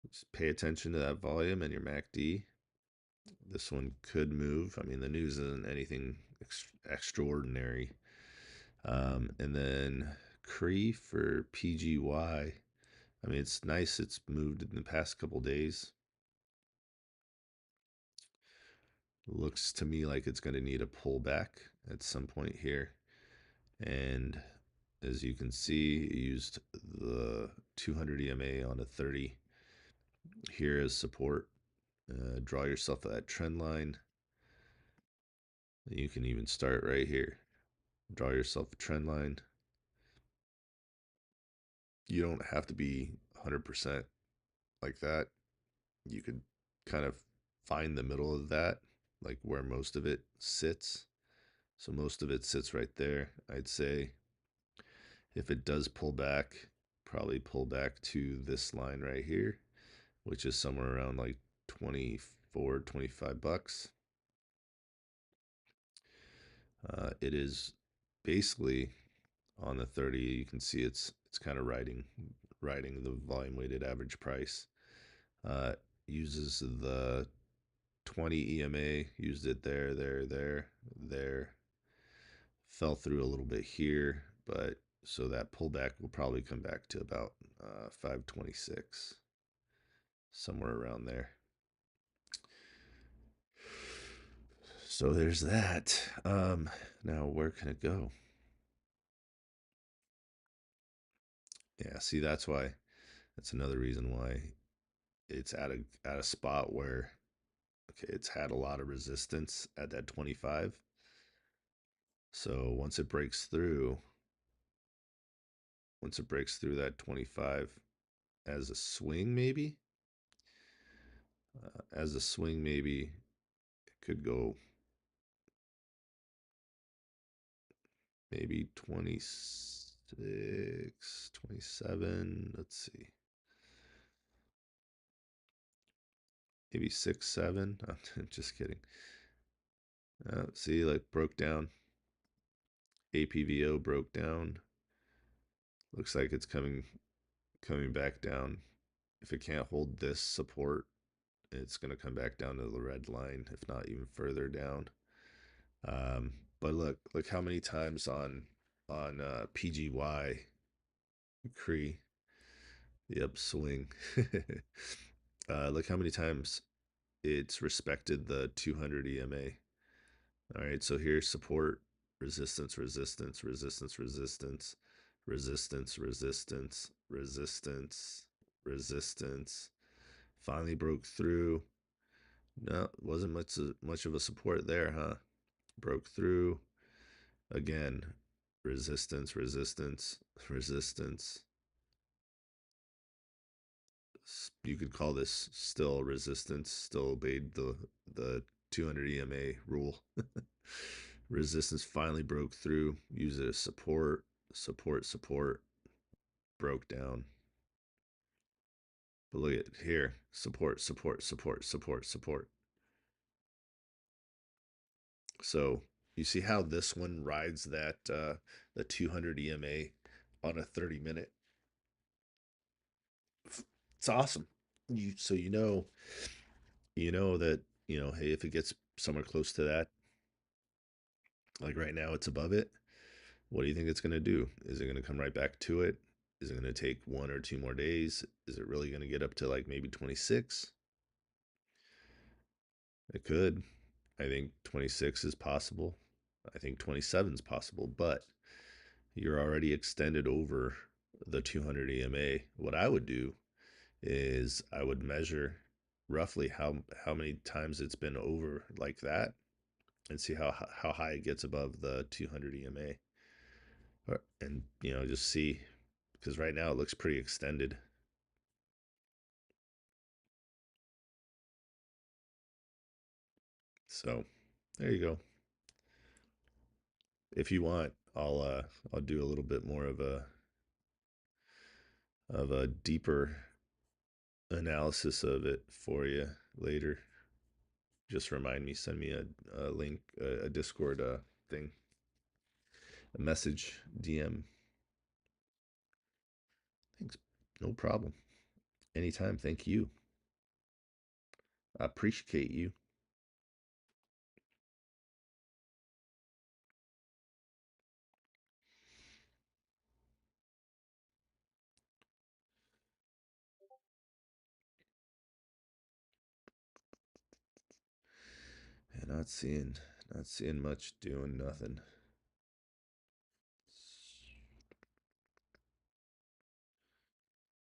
Just pay attention to that volume and your MACD. This one could move. I mean, the news isn't anything extraordinary. And then CRE for PGY. I mean, it's nice it's moved in the past couple days. Looks to me like it's going to need a pullback at some point here. And as you can see, it used the 200 EMA on a 30 here as support. Draw yourself that trend line. You can even start right here. Draw yourself a trend line. You don't have to be 100% like that. You could kind of find the middle of that, like where most of it sits. So most of it sits right there. I'd say if it does pull back, probably pull back to this line right here, which is somewhere around like 24, 25 bucks. It is basically on the 30. You can see it's kind of riding the volume weighted average price. Uses the 20 EMA, used it there. Fell through a little bit here, but so that pullback will probably come back to about 526, somewhere around there. So there's that. Now where can it go? Yeah, see, that's another reason why it's at a spot where, okay, it's had a lot of resistance at that 25. So once it breaks through that 25 as a swing, maybe it could go maybe 26, 27. Let's see. Maybe 6, 7. I'm just kidding. See, like broke down. APVO broke down. Looks like it's coming back down. If it can't hold this support, it's going to come back down to the red line, if not even further down. But look how many times on PGY CRE Yep, swing. Look how many times it's respected the 200 EMA. All right, so here's support, resistance, resistance, resistance, resistance, resistance, resistance, resistance, resistance. Finally broke through. No, wasn't much of a support there, huh? Broke through again. Resistance, resistance, resistance. You could call this still resistance. Still obeyed the 200 EMA rule. Resistance finally broke through. Use it as support, support, support. Broke down. But look at here. Support, support, support, support, support. So you see how this one rides that the 200 EMA on a 30-minute. It's awesome. You know that hey, if it gets somewhere close to that, like right now it's above it. What do you think it's going to do? Is it going to come right back to it? Is it going to take 1 or 2 more days? Is it really going to get up to like maybe 26? It could. I think 26 is possible. I think 27 is possible, but you're already extended over the 200 EMA. What I would do is I would measure roughly how many times it's been over like that and see how high it gets above the 200 EMA. And just see, because right now it looks pretty extended. So there you go. If you want, I'll do a little bit more of a deeper analysis of it for you later. Just remind me, send me a link, a Discord thing, a message, DM. Thanks. No problem. Anytime. Thank you. I appreciate you. And not seeing much, doing nothing.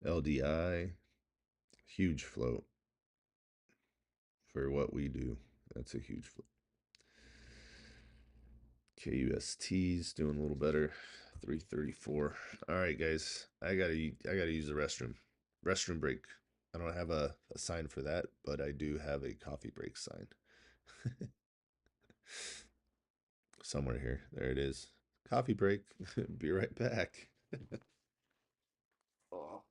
LDI, huge float for what we do. That's a huge float. KUST's doing a little better. 334. All right, guys. I gotta use the restroom. Restroom break. I don't have a sign for that, but I do have a coffee break sign. Somewhere here. There it is. Coffee break. Be right back. Oh.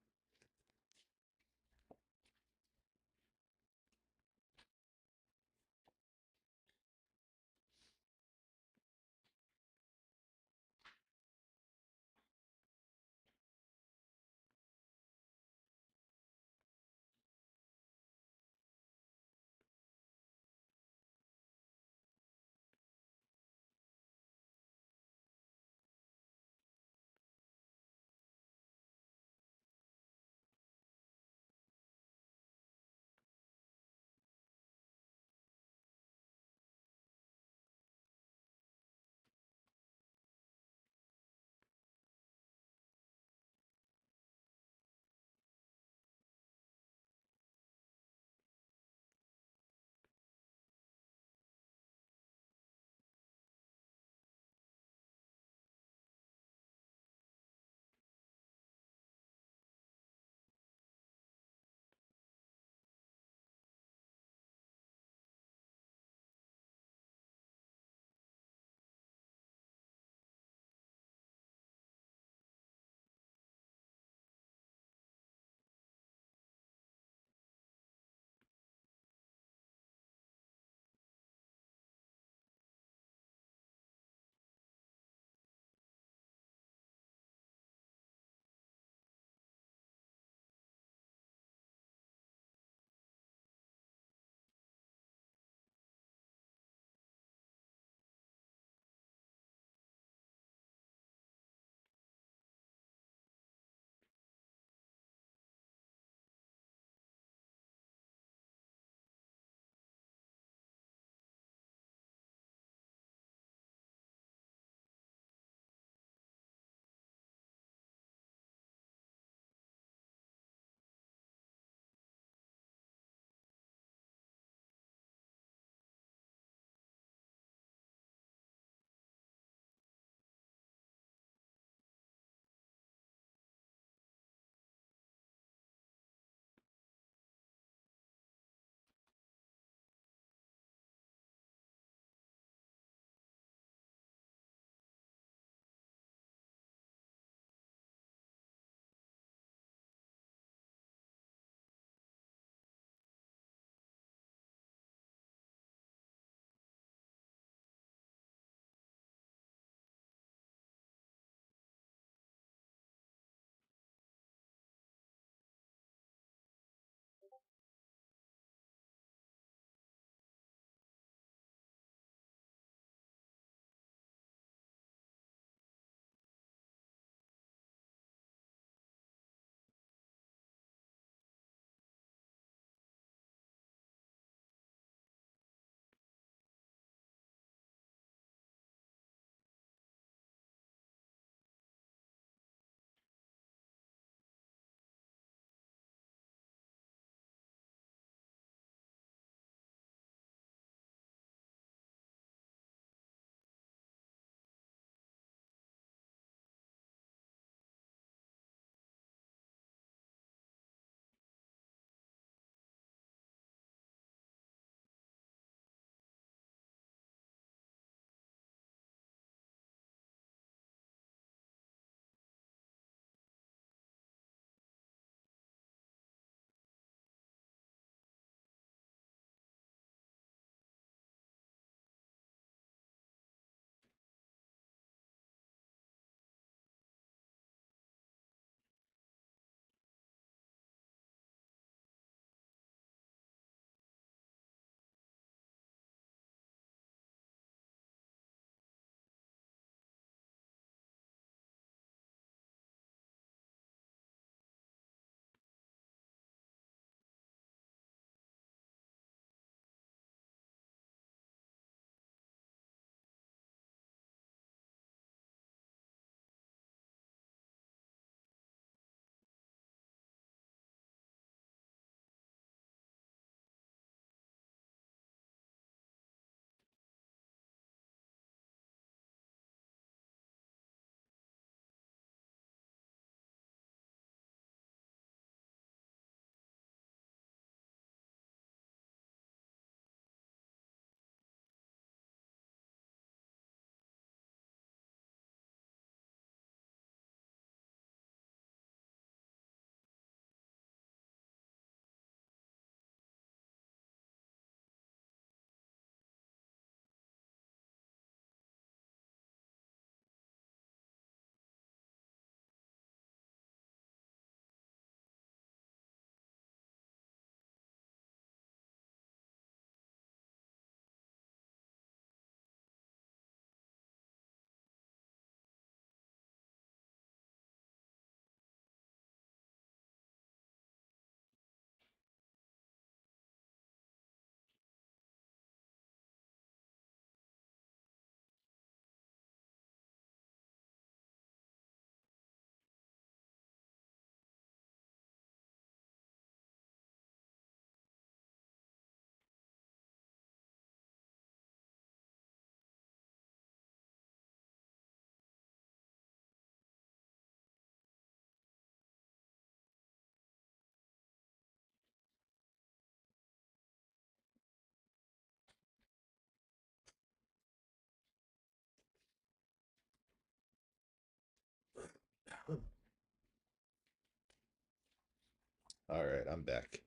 All right, I'm back.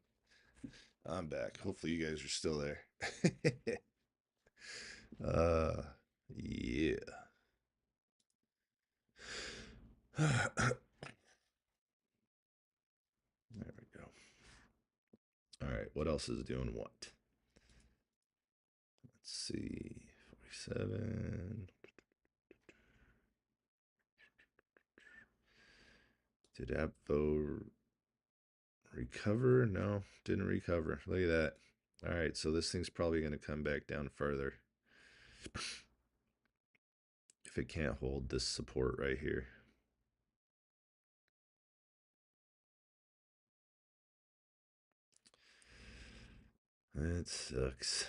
I'm back. Hopefully you guys are still there. uh yeah. There we go. All right, what else is doing what? Let's see. 47. Did Apvo recover? No, didn't recover. Look at that. All right, so this thing's probably going to come back down further if it can't hold this support right here. That sucks.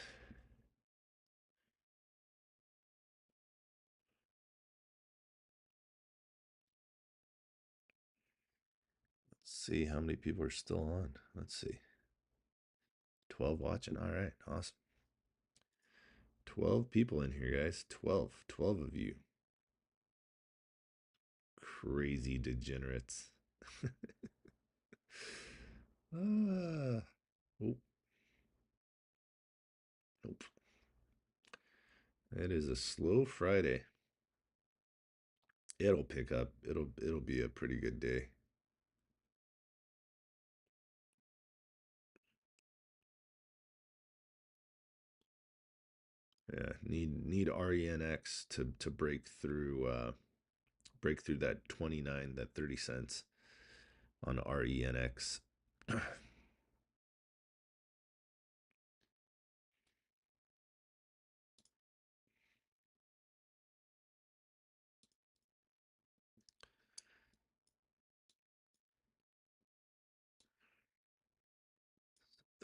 Let's see how many people are still on. Let's see. 12 watching. All right, awesome. 12 people in here, guys. 12 of you. Crazy degenerates. Ah. Oh, nope. It is a slow Friday. It'll pick up. It'll be a pretty good day. Yeah, need RENX to break through that 29, that 30 cents on RENX.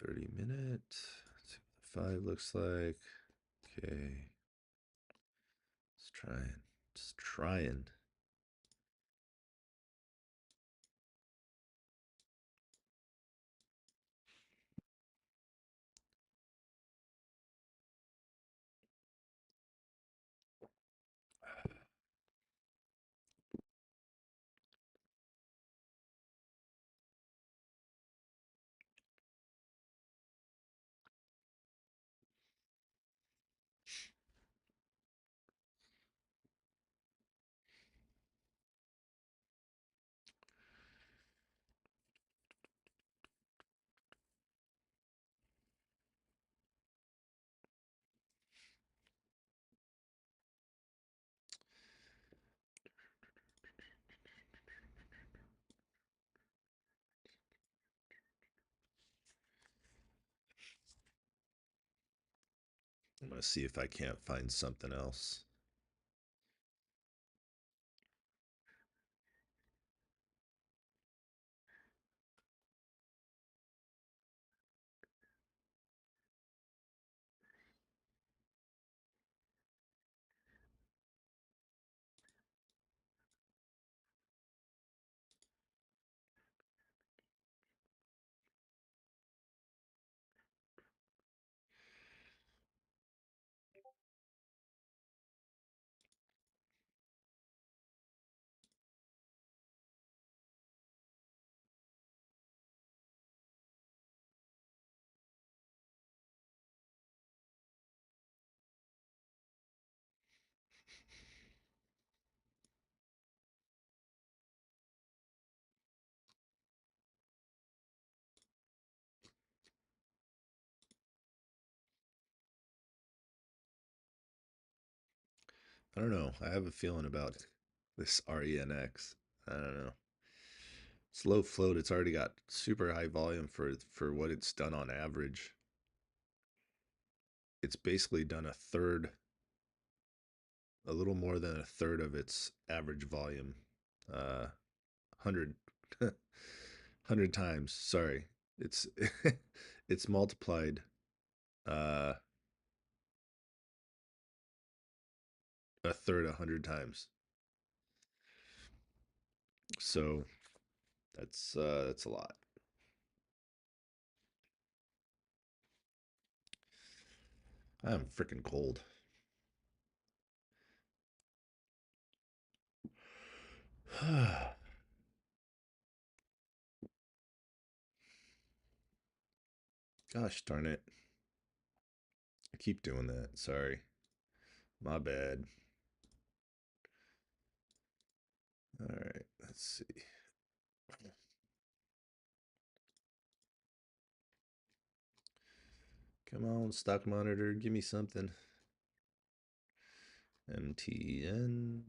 30-minute. Let's see what the 5 looks like. Okay. Let's try it. Just trying. I'm gonna see if I can't find something else. I don't know. I have a feeling about this RENX. I don't know. Slow float. It's already got super high volume for what it's done on average. It's basically done a little more than a third of its average volume. 100, 100 times. Sorry, it's it's multiplied uh, a third 100 times. So that's a lot. I'm freaking cold. Gosh darn it. I keep doing that. Sorry. My bad. All right, let's see. Come on, stock monitor, give me something. MTN.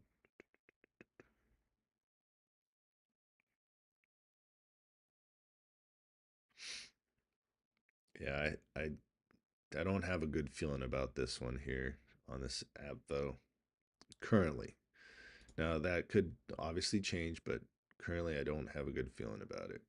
Yeah, I don't have a good feeling about this one here on this app though. Currently. Now that could obviously change, but currently I don't have a good feeling about it.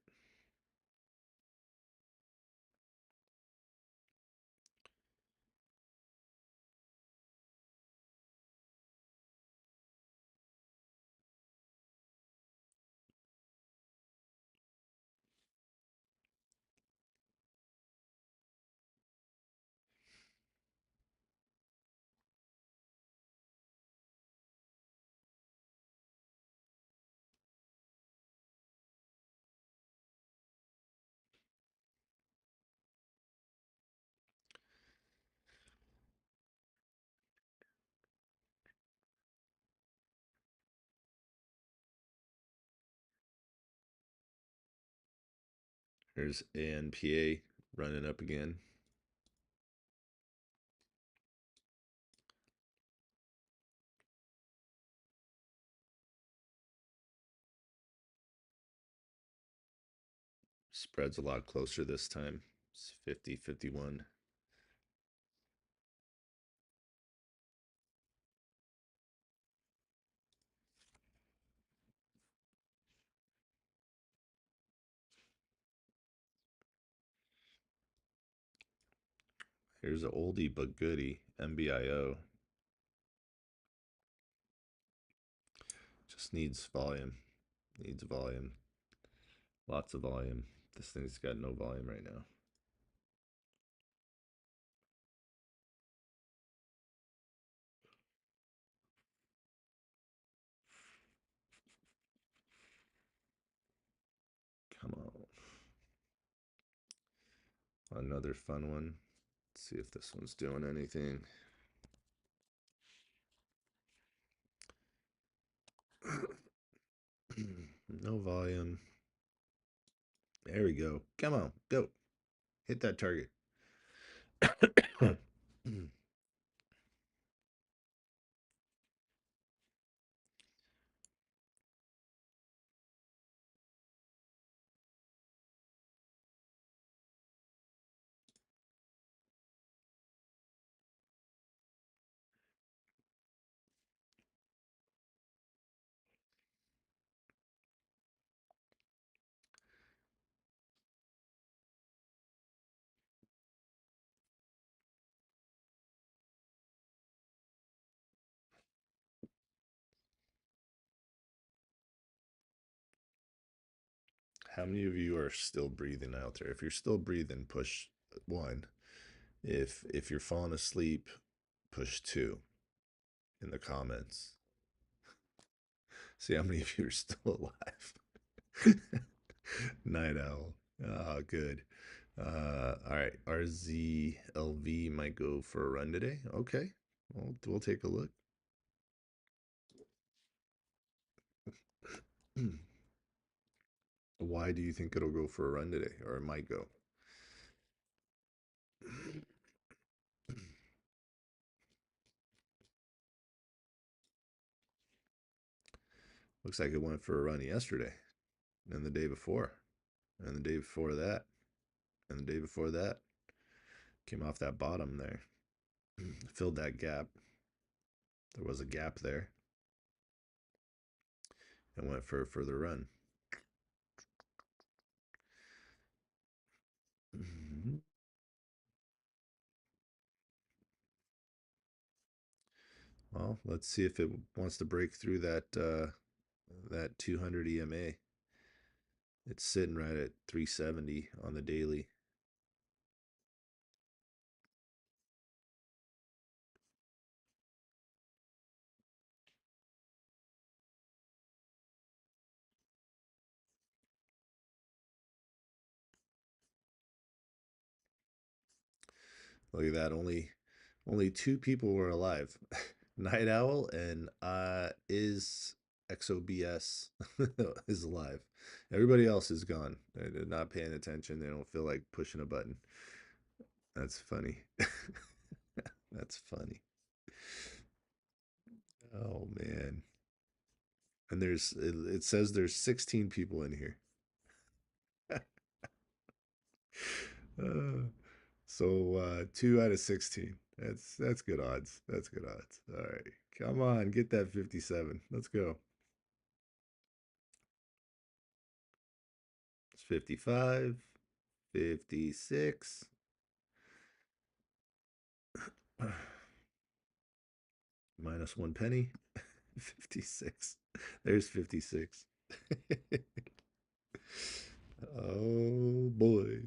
There's ANPA running up again. Spread's a lot closer this time. It's 50-51. Here's an oldie but goodie, MBIO. Just needs volume. Needs volume. Lots of volume. This thing's got no volume right now. Come on. Another fun one. Let's see if this one's doing anything. No volume. There we go. Come on, go. Hit that target. How many of you are still breathing out there? If you're still breathing, push 1. If you're falling asleep, push 2 in the comments. See how many of you are still alive. Night owl. Oh, good. All right. RZLV might go for a run today. Okay. Well, we'll take a look. Why do you think it'll go for a run today, or it might go? Looks like it went for a run yesterday, and the day before, and the day before that, and the day before that. Came off that bottom there, filled that gap. There was a gap there, and went for a further run. Well, let's see if it wants to break through that 200 EMA. It's sitting right at 370 on the daily. Look at that. Only two people were alive. Night Owl and is XOBS is alive. Everybody else is gone. They're not paying attention. They don't feel like pushing a button. That's funny. That's funny. Oh man. And it says there's 16 people in here. uh, so 2 out of 16. That's good odds. That's good odds. All right. Come on, get that 57. Let's go. It's 55, 56. Minus 1 penny. 56. There's 56. Oh boy.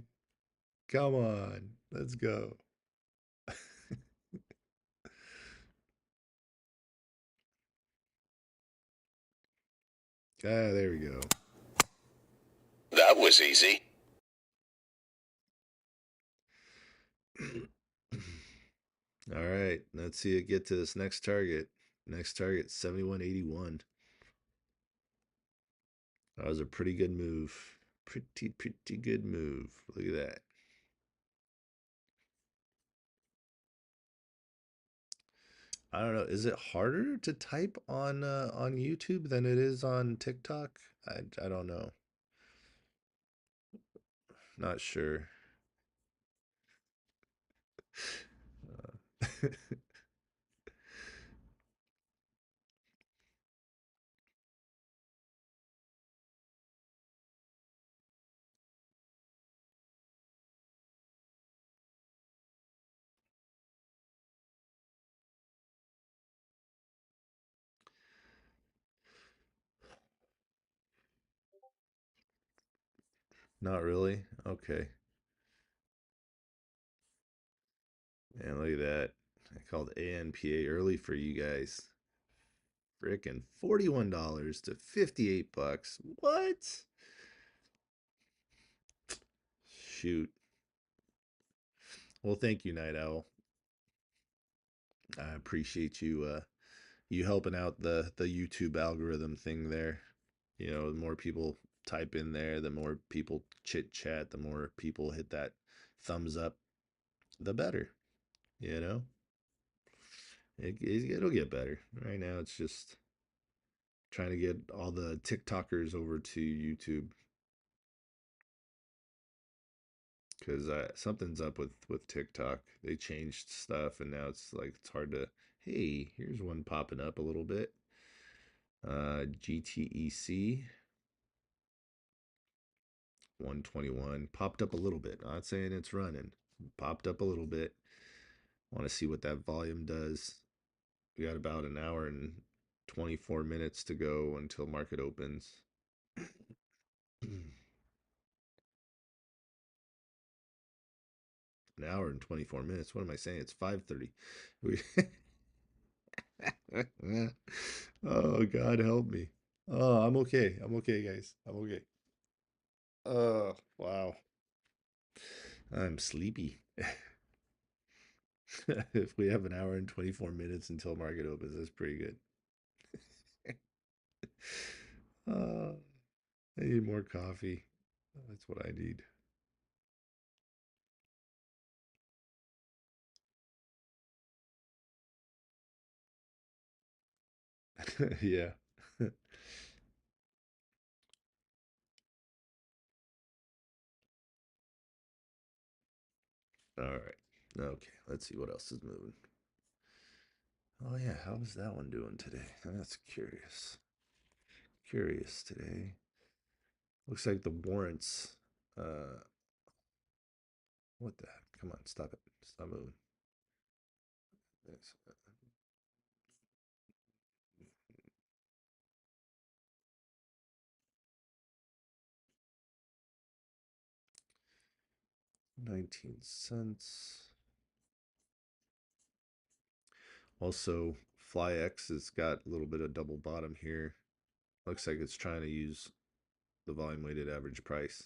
Come on. Let's go. Ah, there we go. That was easy. All right. Let's see it get to this next target. Next target, 71.81. That was a pretty good move. Pretty good move. Look at that. I don't know. Is it harder to type on YouTube than it is on TikTok? I don't know. Not sure. Not really. Okay. And look at that. I called ANPA early for you guys. Frickin' $41 to $58. What? Shoot. Well, thank you, Night Owl. I appreciate you helping out the YouTube algorithm thing there. You know, the more people type in there, the more people chit chat, the more people hit that thumbs up, the better. You know, it'll get better. Right now, it's just trying to get all the TikTokers over to YouTube because something's up with TikTok. They changed stuff, and now it's like it's hard to. Hey, here's one popping up a little bit. GTEC 121 popped up a little bit. Not saying it's running. Popped up a little bit. Want to see what that volume does. We got about an hour and 24 minutes to go until market opens. An hour and 24 minutes. What am I saying? It's 5:30. We Oh, God help me. Oh, I'm okay. I'm okay, guys. I'm okay. Oh, wow. I'm sleepy. If we have an hour and 24 minutes until market opens, that's pretty good. uh, I need more coffee. That's what I need. Yeah. All right. Okay. Let's see what else is moving. Oh, yeah. How's that one doing today? That's curious. Curious today. Looks like the warrants. Uh, what the heck? Come on. Stop it. Stop moving. 19 cents. Also, FlyX has got a little bit of double bottom here. Looks like it's trying to use the volume weighted average price.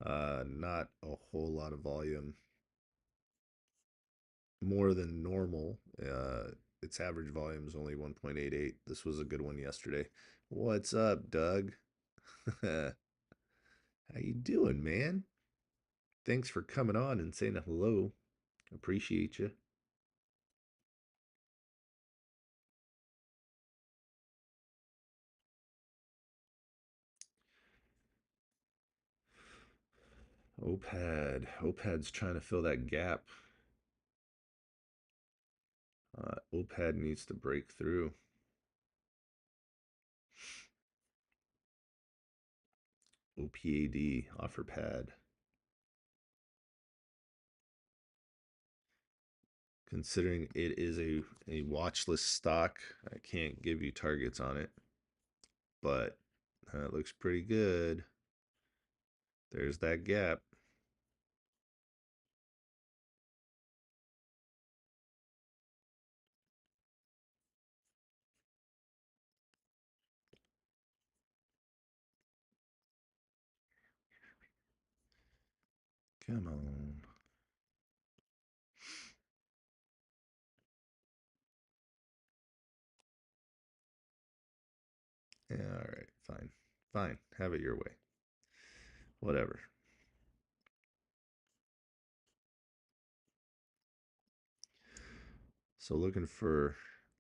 Not a whole lot of volume. more than normal. Its average volume is only 1.88. This was a good one yesterday. What's up, Doug? How you doing, man? Thanks for coming on and saying hello. Appreciate you. Opad's trying to fill that gap. Opad needs to break through. OPAD offer pad. Considering it is a watch list stock, I can't give you targets on it, but it looks pretty good. There's that gap. Come on. Yeah, all right, fine. Fine. Have it your way. Whatever. So looking for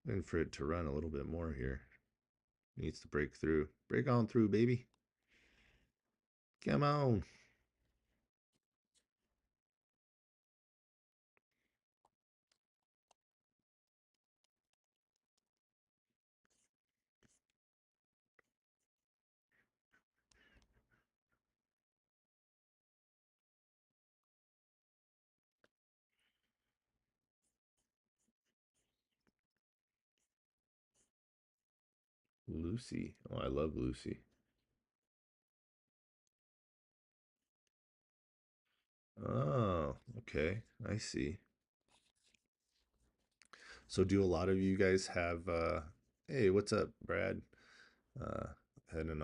it to run a little bit more here. Needs to break through. Break on through, baby. Come on. Lucy. Oh, I love Lucy. Oh, okay. I see. So do a lot of you guys have hey, what's up, Brad? Uh had an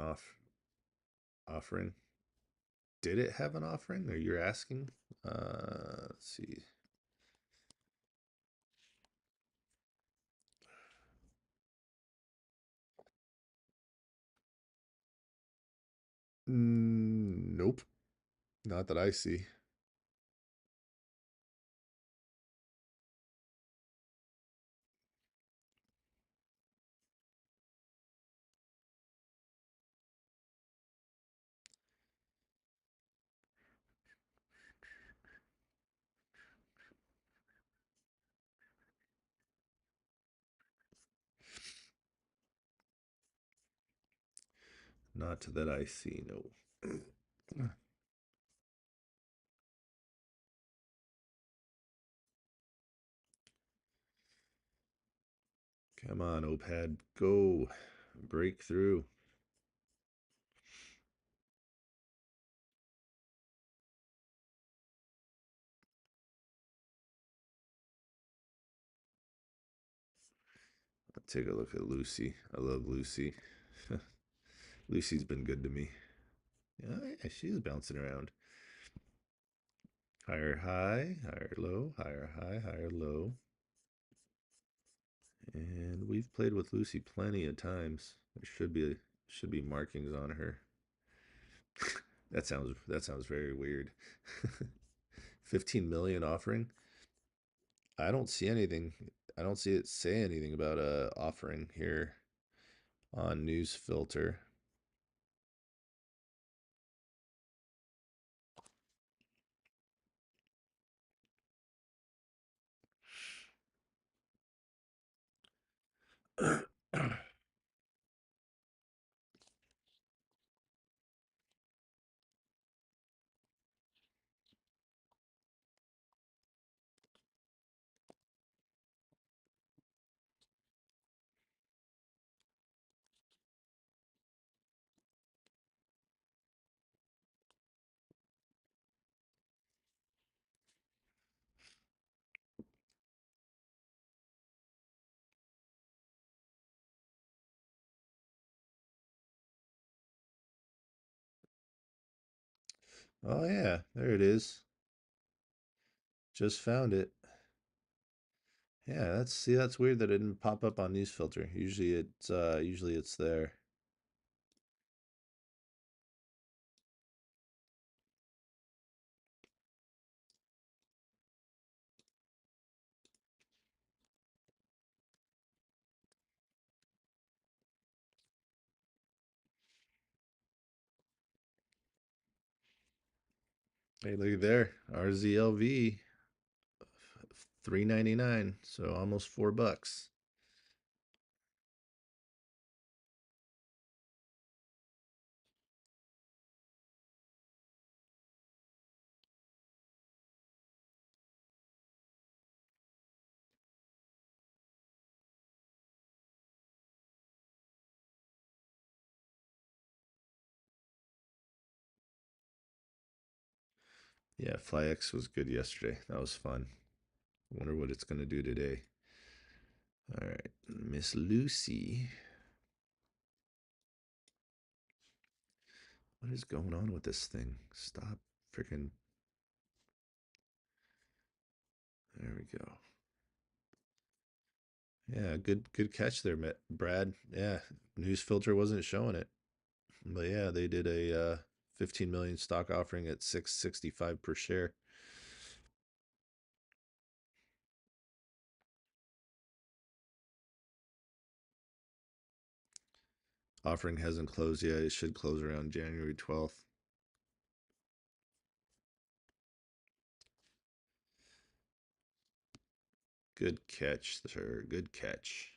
offering. Did it have an offering? Or you're asking? Let's see. Nope. Not that I see. Not that I see, no. Come on, Opad. Go. Break through. Take a look at Lucy. I love Lucy. Lucy's been good to me. Yeah, she's bouncing around. Higher high, higher low, higher high, higher low. And we've played with Lucy plenty of times. There should be markings on her. That sounds very weird. 15 million offering. I don't see anything. I don't see it say anything about a offering here on news filter. Oh yeah, there it is. Just found it. Yeah, that's weird that it didn't pop up on news filter. Usually it's there. Hey, look at there. RZLV 3.99, so almost $4. Yeah, FlyX was good yesterday. That was fun. Wonder what it's gonna do today. All right, Miss Lucy. What is going on with this thing? Stop freaking. There we go. Yeah, good catch there, Brad. Yeah, news filter wasn't showing it. But yeah, they did a 15 million stock offering at 665 per share. Offering hasn't closed yet. It should close around January 12th. Good catch, sir. Good catch.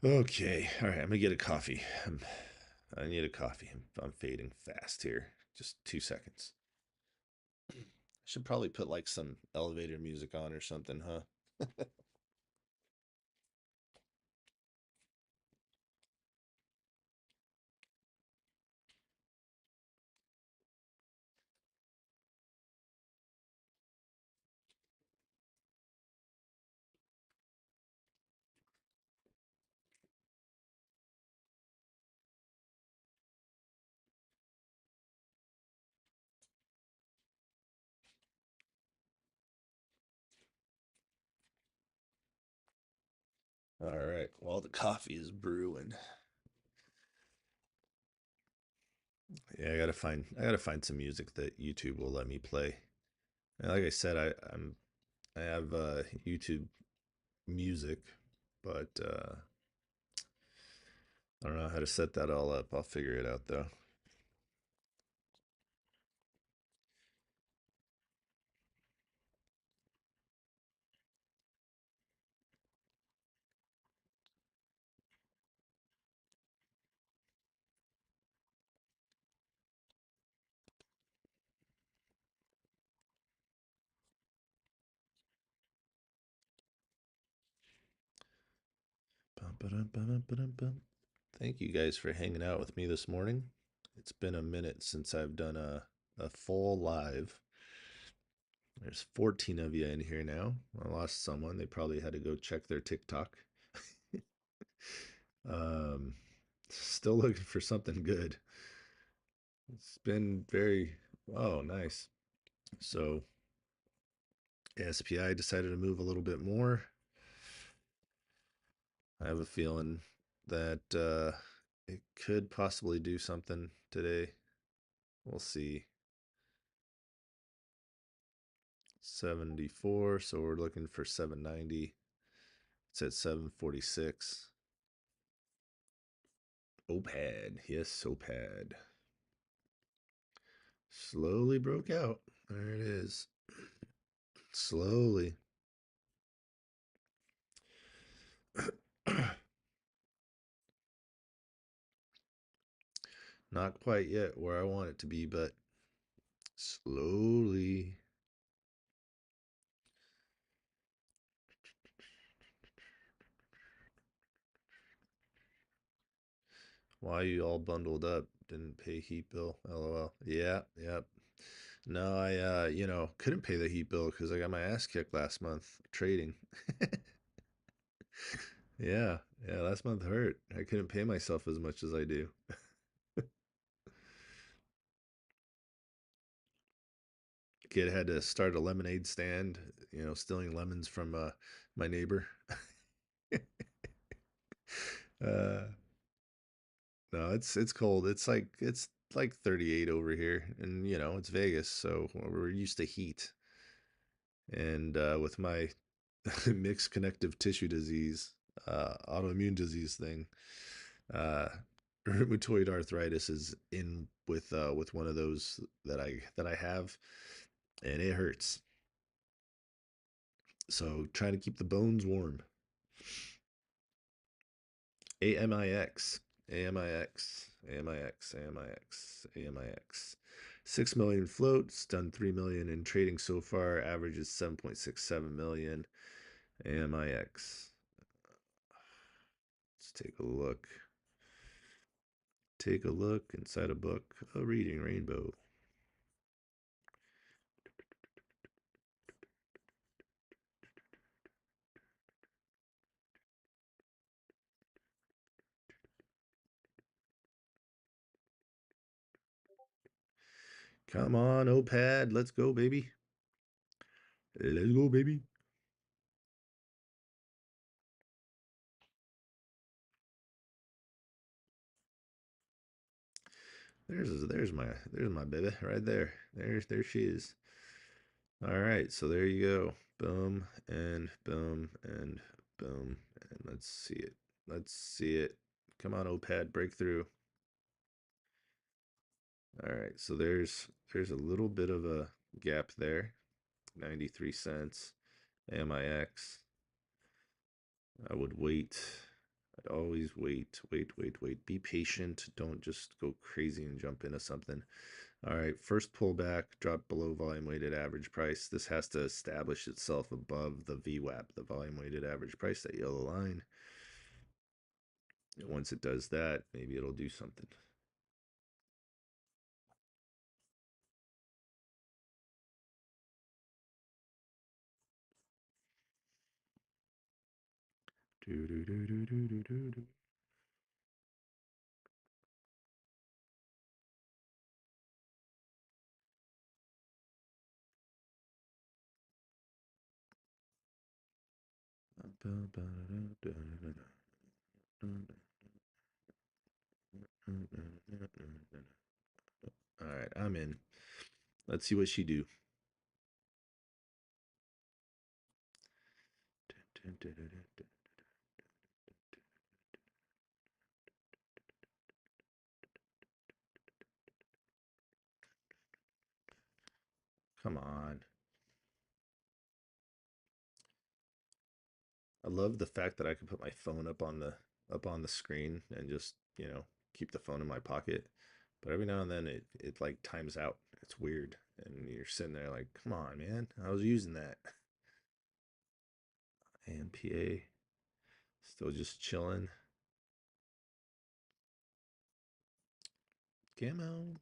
Okay. All right. I'm gonna get a coffee. I need a coffee. I'm fading fast here. Just 2 seconds. I should probably put like some elevator music on or something, huh? All right. Well, the coffee is brewing. Yeah, I gotta find some music that YouTube will let me play. And like I said, I have YouTube music, but I don't know how to set that all up. I'll figure it out though. Bum, ba-dum, ba-dum, ba-dum, bum. Thank you guys for hanging out with me this morning. It's been a minute since I've done a full live. There's 14 of you in here now. I lost someone. They probably had to go check their TikTok. um, Still looking for something good. It's been very, oh, nice. So SPI decided to move a little bit more. I have a feeling that it could possibly do something today. We'll see. 74, so we're looking for 790. It's at 746. OPAD, yes, OPAD. Slowly broke out. There it is. Slowly. Not quite yet where I want it to be, but slowly. Why you all bundled up? Didn't pay heat bill. LOL. Yeah, yep. No, I couldn't pay the heat bill because I got my ass kicked last month trading. Yeah, yeah, last month hurt. I couldn't pay myself as much as I do. Kid had to start a lemonade stand, stealing lemons from my neighbor. uh, no, it's cold. It's like 38 over here, and it's Vegas, so we're used to heat. And with my mixed connective tissue disease, autoimmune disease thing, uh, rheumatoid arthritis is in with one of those that I have, and it hurts. So trying to keep the bones warm. AMIX, AMIX, AMIX, AMIX, AMIX. 6 million floats, done 3 million in trading so far, average is 7.67 million. AMIX. Let's take a look. Take a look inside a book, a reading rainbow. Come on, OPAD, let's go, baby. Let's go, baby. There's my baby right there. There she is. All right, so there you go. Boom and boom and boom, and let's see it. Let's see it. Come on, OPAD, break through. All right, so there's a little bit of a gap there. 93 cents. AMIX. I would wait. I'd always wait, wait, wait, wait. Be patient. Don't just go crazy and jump into something. All right, first pullback, drop below volume weighted average price. This has to establish itself above the VWAP, the volume weighted average price, that yellow line. And once it does that, maybe it'll do something. Do, do, do, do, do, do, do, do. All right, I'm in. Let's see what she do. Come on. I love the fact that I can put my phone up on the screen and just, keep the phone in my pocket. But every now and then it like times out. It's weird. And you're sitting there like, come on, man. I was using that. AMPA. Still just chilling. Camo.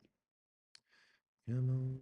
Camo.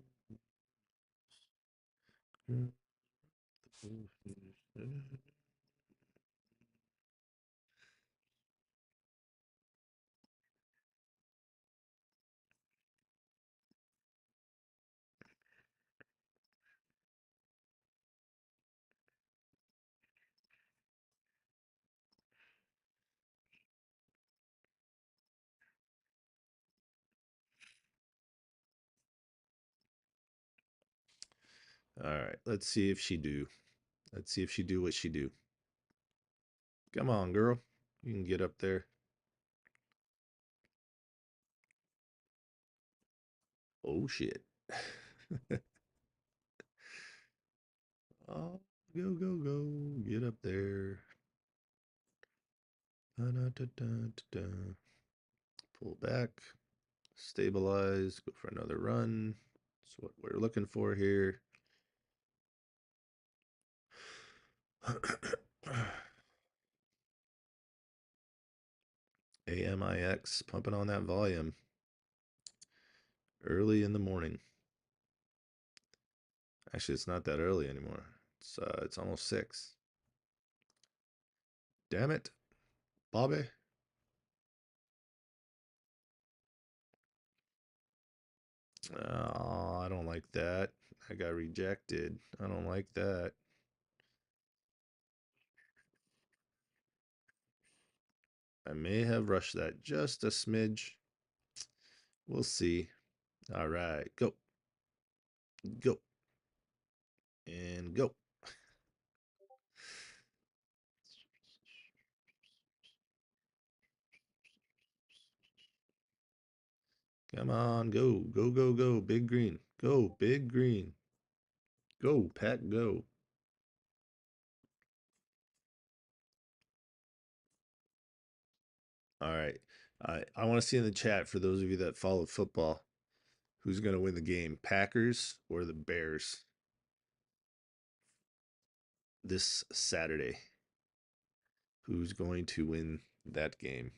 All right, let's see if she do. Let's see if she do what she do. Come on, girl. You can get up there. Oh shit. Oh, go, go, go. Get up there. Da, da, da, da, da, da. Pull back. Stabilize. Go for another run. That's what we're looking for here. AMIX pumping on that volume early in the morning. Actually, it's not that early anymore. It's almost 6. Damn it, Bobby. Oh, I don't like that. I got rejected. I don't like that. I may have rushed that just a smidge. We'll see. All right, go, go, and go. Come on, go, go, go, go. Big green. Go, big green. Go, Pat, go. All right. I want to see in the chat for those of you that follow football, who's going to win the game, Packers or the Bears this Saturday? Who's going to win that game?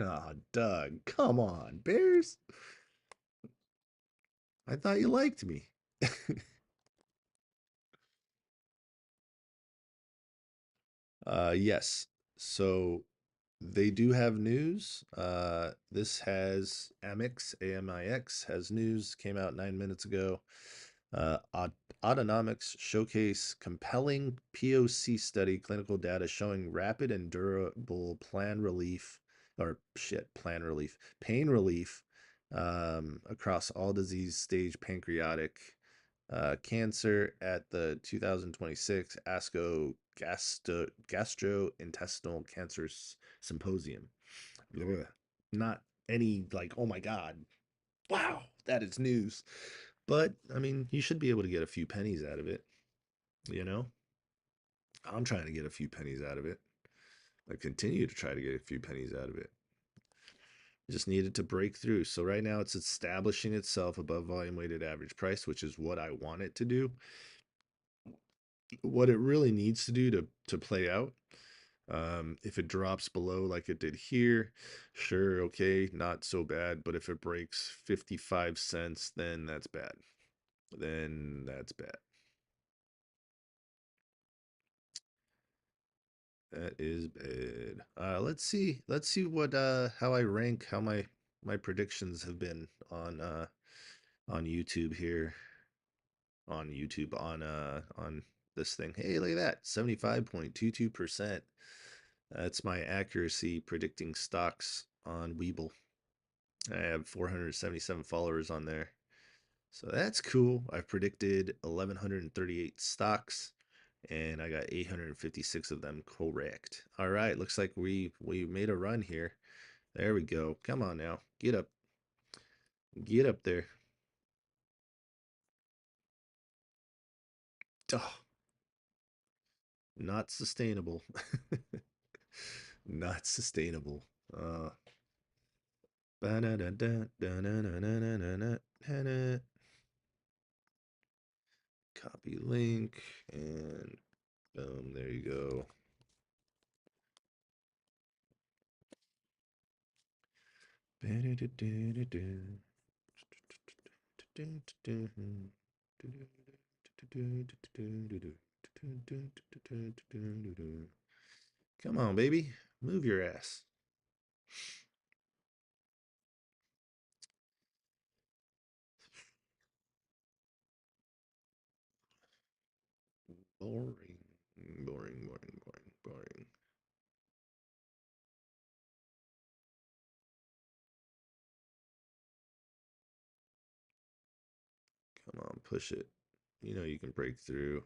Ah, oh, Doug, come on, Bears. I thought you liked me. Yes. So they do have news. This has Amix has news, came out 9 minutes ago. Autonomics showcase compelling POC study clinical data showing rapid and durable pain relief across all disease stage pancreatic cancer at the 2026 ASCO Gastrointestinal Cancers Symposium. Ugh. Not any like, oh my God, wow, that is news. But I mean, you should be able to get a few pennies out of it, you know? I'm trying to get a few pennies out of it. I continue to try to get a few pennies out of it. Just needed to break through. So right now it's establishing itself above volume weighted average price, which is what I want it to do. What it really needs to do to play out. If it drops below like it did here, sure, okay, not so bad. But if it breaks 55 cents, then that's bad. Then that's bad. That is bad. Let's see. Let's see what how I rank, how my predictions have been on YouTube here. On YouTube on this thing. Hey, look at that. 75.22%. That's my accuracy predicting stocks on Weeble. I have 477 followers on there. So that's cool. I've predicted 1138 stocks and I got 856 of them correct. All right, looks like we made a run here. There we go. Come on now. Get up. Get up there. Oh, not sustainable. Not sustainable. Copy link and boom, there you go. Come on, baby. Move your ass. Boring. Boring, boring, boring, boring. Come on, push it. You know you can break through.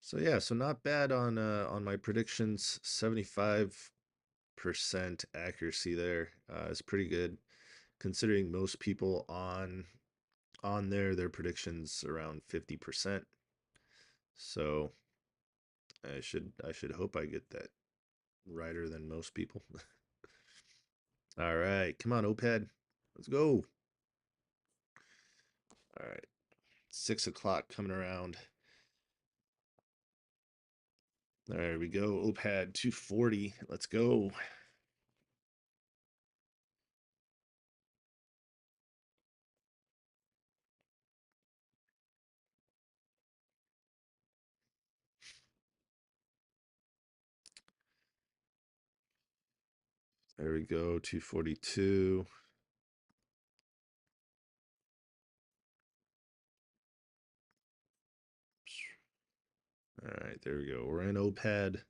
So yeah, so not bad on my predictions. 75% accuracy there. Is pretty good considering most people on their predictions around 50%. So I should hope I get that righter than most people. All right, come on, OPED. Let's go. All right. 6 o'clock coming around. There we go. OPAD 240. Let's go. There we go, 242. All right, there we go. We're in OPAD.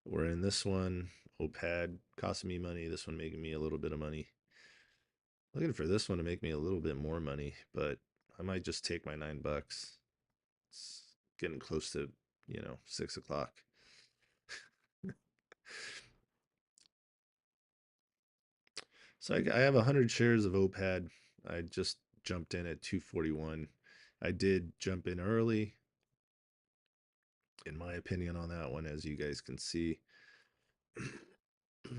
We're in this one. OPAD costing me money. This one making me a little bit of money. Looking for this one to make me a little bit more money, but I might just take my $9. It's getting close to, 6 o'clock. So I have 100 shares of OPAD. I just jumped in at 241. I did jump in early, in my opinion, on that one, as you guys can see. All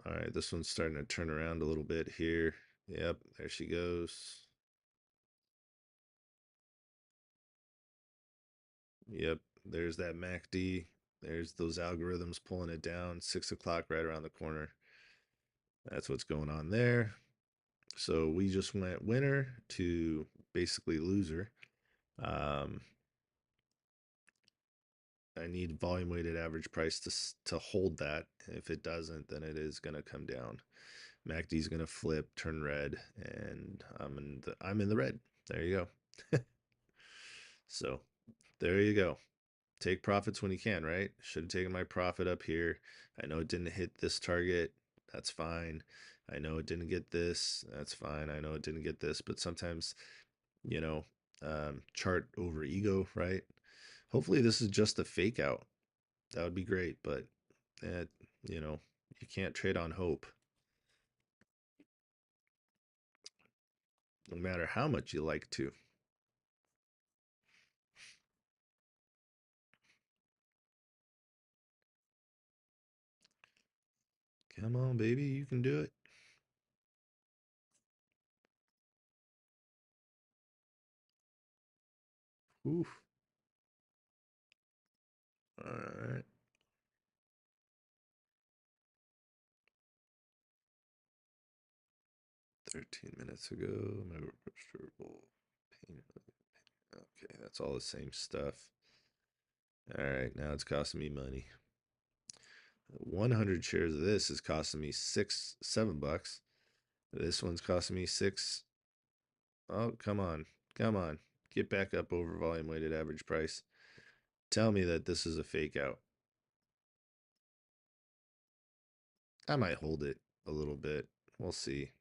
right, this one's starting to turn around a little bit here. Yep, there she goes. Yep, there's that MACD. There's those algorithms pulling it down. 6 o'clock right around the corner. That's what's going on there. So we just went winner to basically loser. Um, I need volume weighted average price to hold that. If it doesn't, then it is going to come down. MACD is going to flip, turn red, and I'm in the red. There you go. So there you go. Take profits when you can, right? Should have taken my profit up here. I know it didn't hit this target. That's fine. I know it didn't get this. That's fine. I know it didn't get this, but sometimes, you know, chart over ego, right? Hopefully this is just a fake out. That would be great, but eh, you know, you can't trade on hope, no matter how much you like to. Come on, baby, you can do it. Oof. All right. 13 minutes ago, my reversible pain. Okay, that's all the same stuff. All right, now it's costing me money. 100 shares of this is costing me $7. This one's costing me six. Oh, come on. Come on. Get back up over volume weighted average price. Tell me that this is a fake out. I might hold it a little bit. We'll see.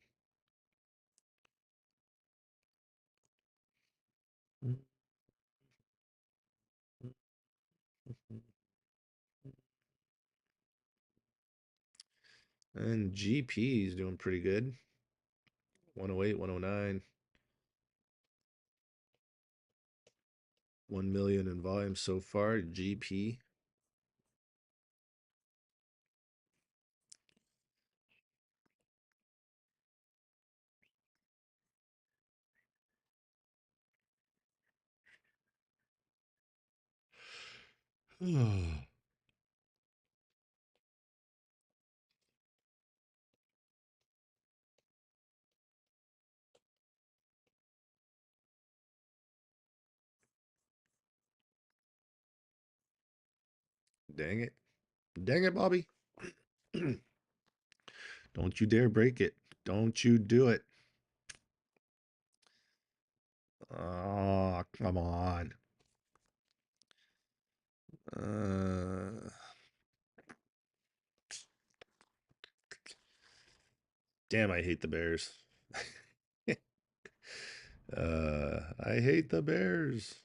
And GP is doing pretty good. 108, 109. 1 million in volume so far. GP. Dang it. Dang it, Bobby. Don't you dare break it. Don't you do it. Oh, come on. Uh, damn, I hate the Bears. I hate the Bears.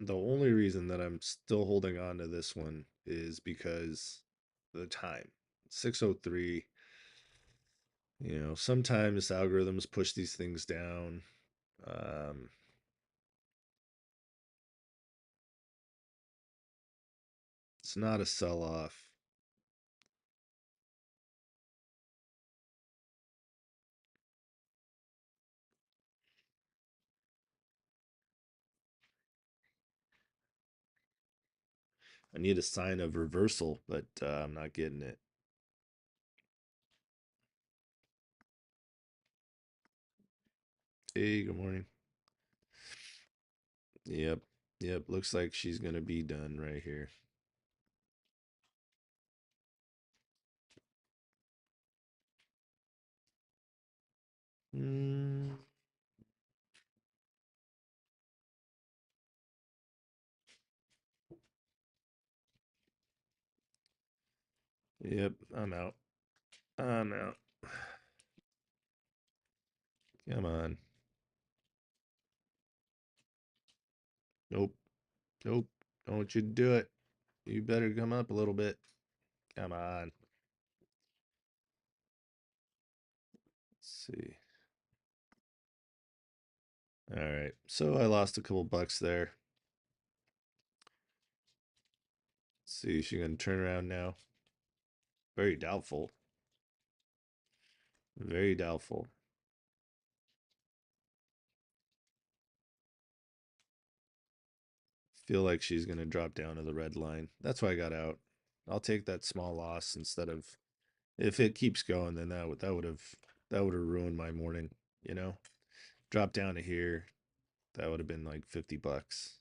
The only reason that I'm still holding on to this one is because the time. 6:03. Sometimes algorithms push these things down. Um, it's not a sell off. I need a sign of reversal, but I'm not getting it. Hey, good morning. Yep. Yep. Looks like she's going to be done right here. Mm, yep. I'm out. I'm out. Come on. Nope. Nope. Don't want you to do it. You better come up a little bit. Come on. Let's see. All right. So I lost a couple bucks there. Let's see. Is she going to turn around now? Very doubtful. Very doubtful. Feel like she's going to drop down to the red line. That's why I got out. I'll take that small loss instead of, if it keeps going, then that would have ruined my morning, you know. Drop down to here, that would have been like 50 bucks.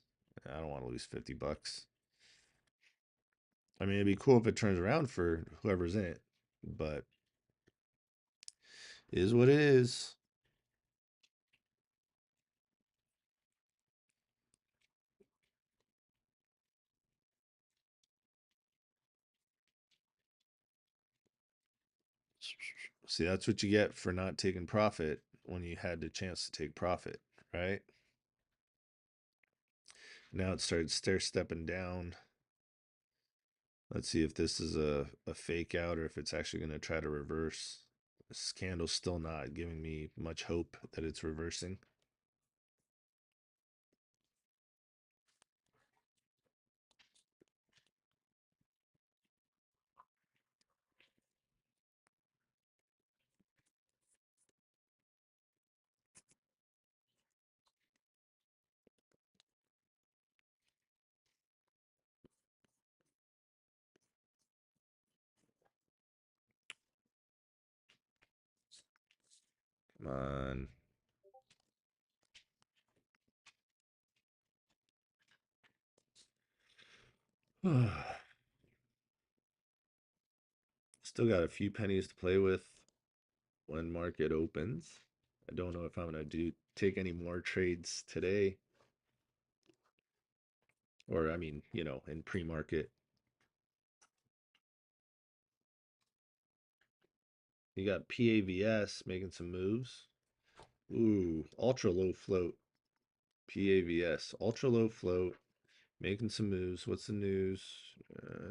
I don't want to lose 50 bucks. I mean, it'd be cool if it turns around for whoever's in it, but it is what it is. See, that's what you get for not taking profit when you had the chance to take profit, right? Now it started stair stepping down. Let's see if this is a fake out or if it's actually going to try to reverse. This candle's still not giving me much hope that it's reversing. Come on. Still got a few pennies to play with when market opens. I don't know if I'm going to take any more trades today, or I mean, in pre-market. You got PAVS making some moves. Ooh, ultra low float. PAVS, ultra low float, making some moves. What's the news?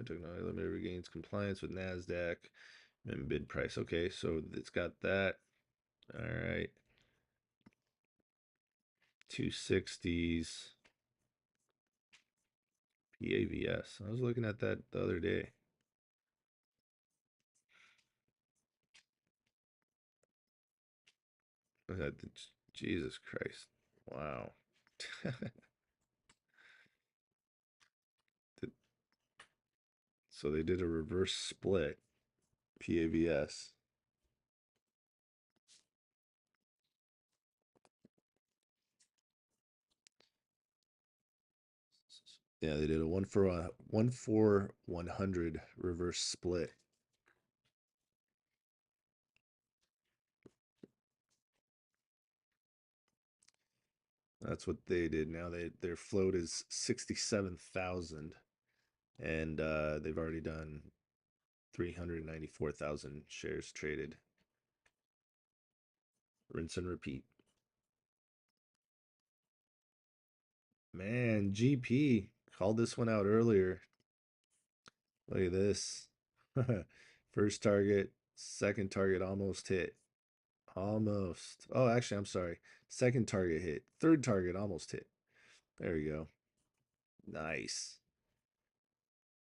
Technology Limited regains compliance with NASDAQ and bid price. Okay, so it's got that. All right. 260s. PAVS. I was looking at that the other day. Jesus Christ. Wow. So they did a reverse split. PAVS. Yeah, they did a 1 for 100 reverse split. That's what they did. Now their float is 67,000, and they've already done 394,000 shares traded. Rinse and repeat. Man, GP called this one out earlier. Look at this. First target, second target almost hit. Almost. Oh, actually, I'm sorry. Second target hit. Third target almost hit. There we go. Nice.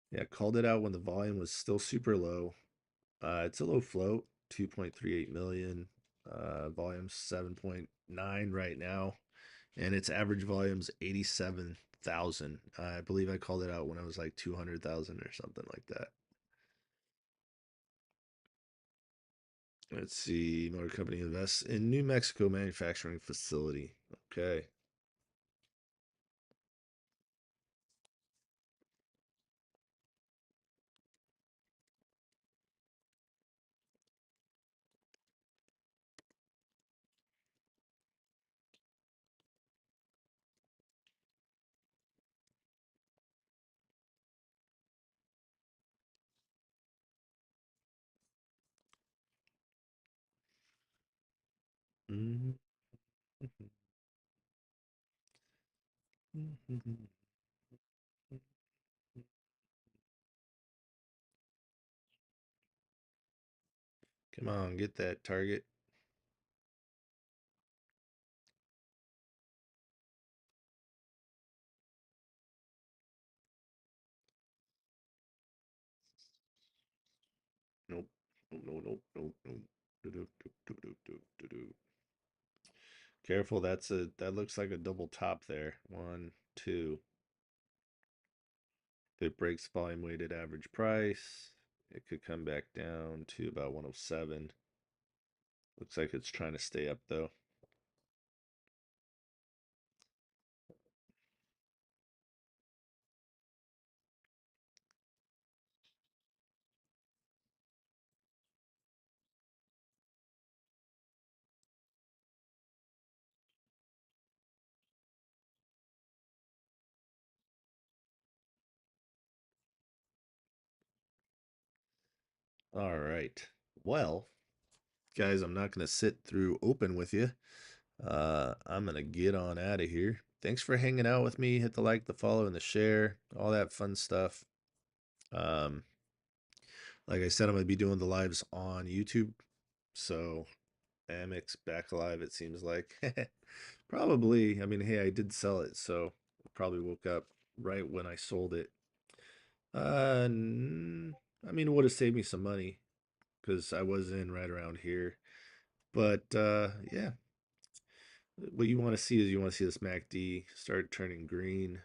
Yeah, called it out when the volume was still super low. It's a low float, 2.38 million. Volume 7.9 right now. And its average volume's 87,000. I believe I called it out when I was like 200,000 or something like that. Let's see. Motor company invests in New Mexico manufacturing facility. Okay. Mhm. Come on, get that target. Nope. Nope, nope, nope, nope, nope. Do-do, do-do, do-do, do-do. Careful, that looks like a double top there. One, two. If it breaks volume weighted average price, it could come back down to about 107. Looks like it's trying to stay up though. All right. Well, guys, I'm not going to sit through open with you. I'm going to get on out of here. Thanks for hanging out with me. Hit the like, the follow, and the share, all that fun stuff. Um, like I said, I'm going to be doing the lives on YouTube. So, Amex back alive, it seems like. Probably. I mean, hey, I did sell it. So, probably woke up right when I sold it. I mean, it would have saved me some money because I was in right around here. But yeah, what you want to see is you want to see this MACD start turning green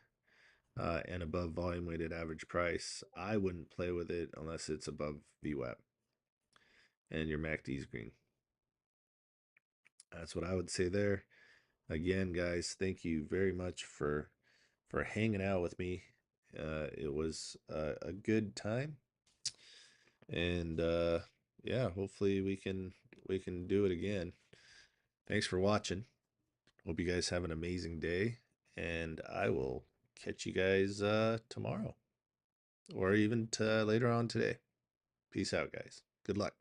and above volume weighted average price. I wouldn't play with it unless it's above VWAP and your MACD is green. That's what I would say there. Again, guys, thank you very much for hanging out with me. It was a good time, and yeah, hopefully we can do it again. Thanks for watching. Hope you guys have an amazing day, and I will catch you guys tomorrow or even later on today. Peace out, guys. Good luck.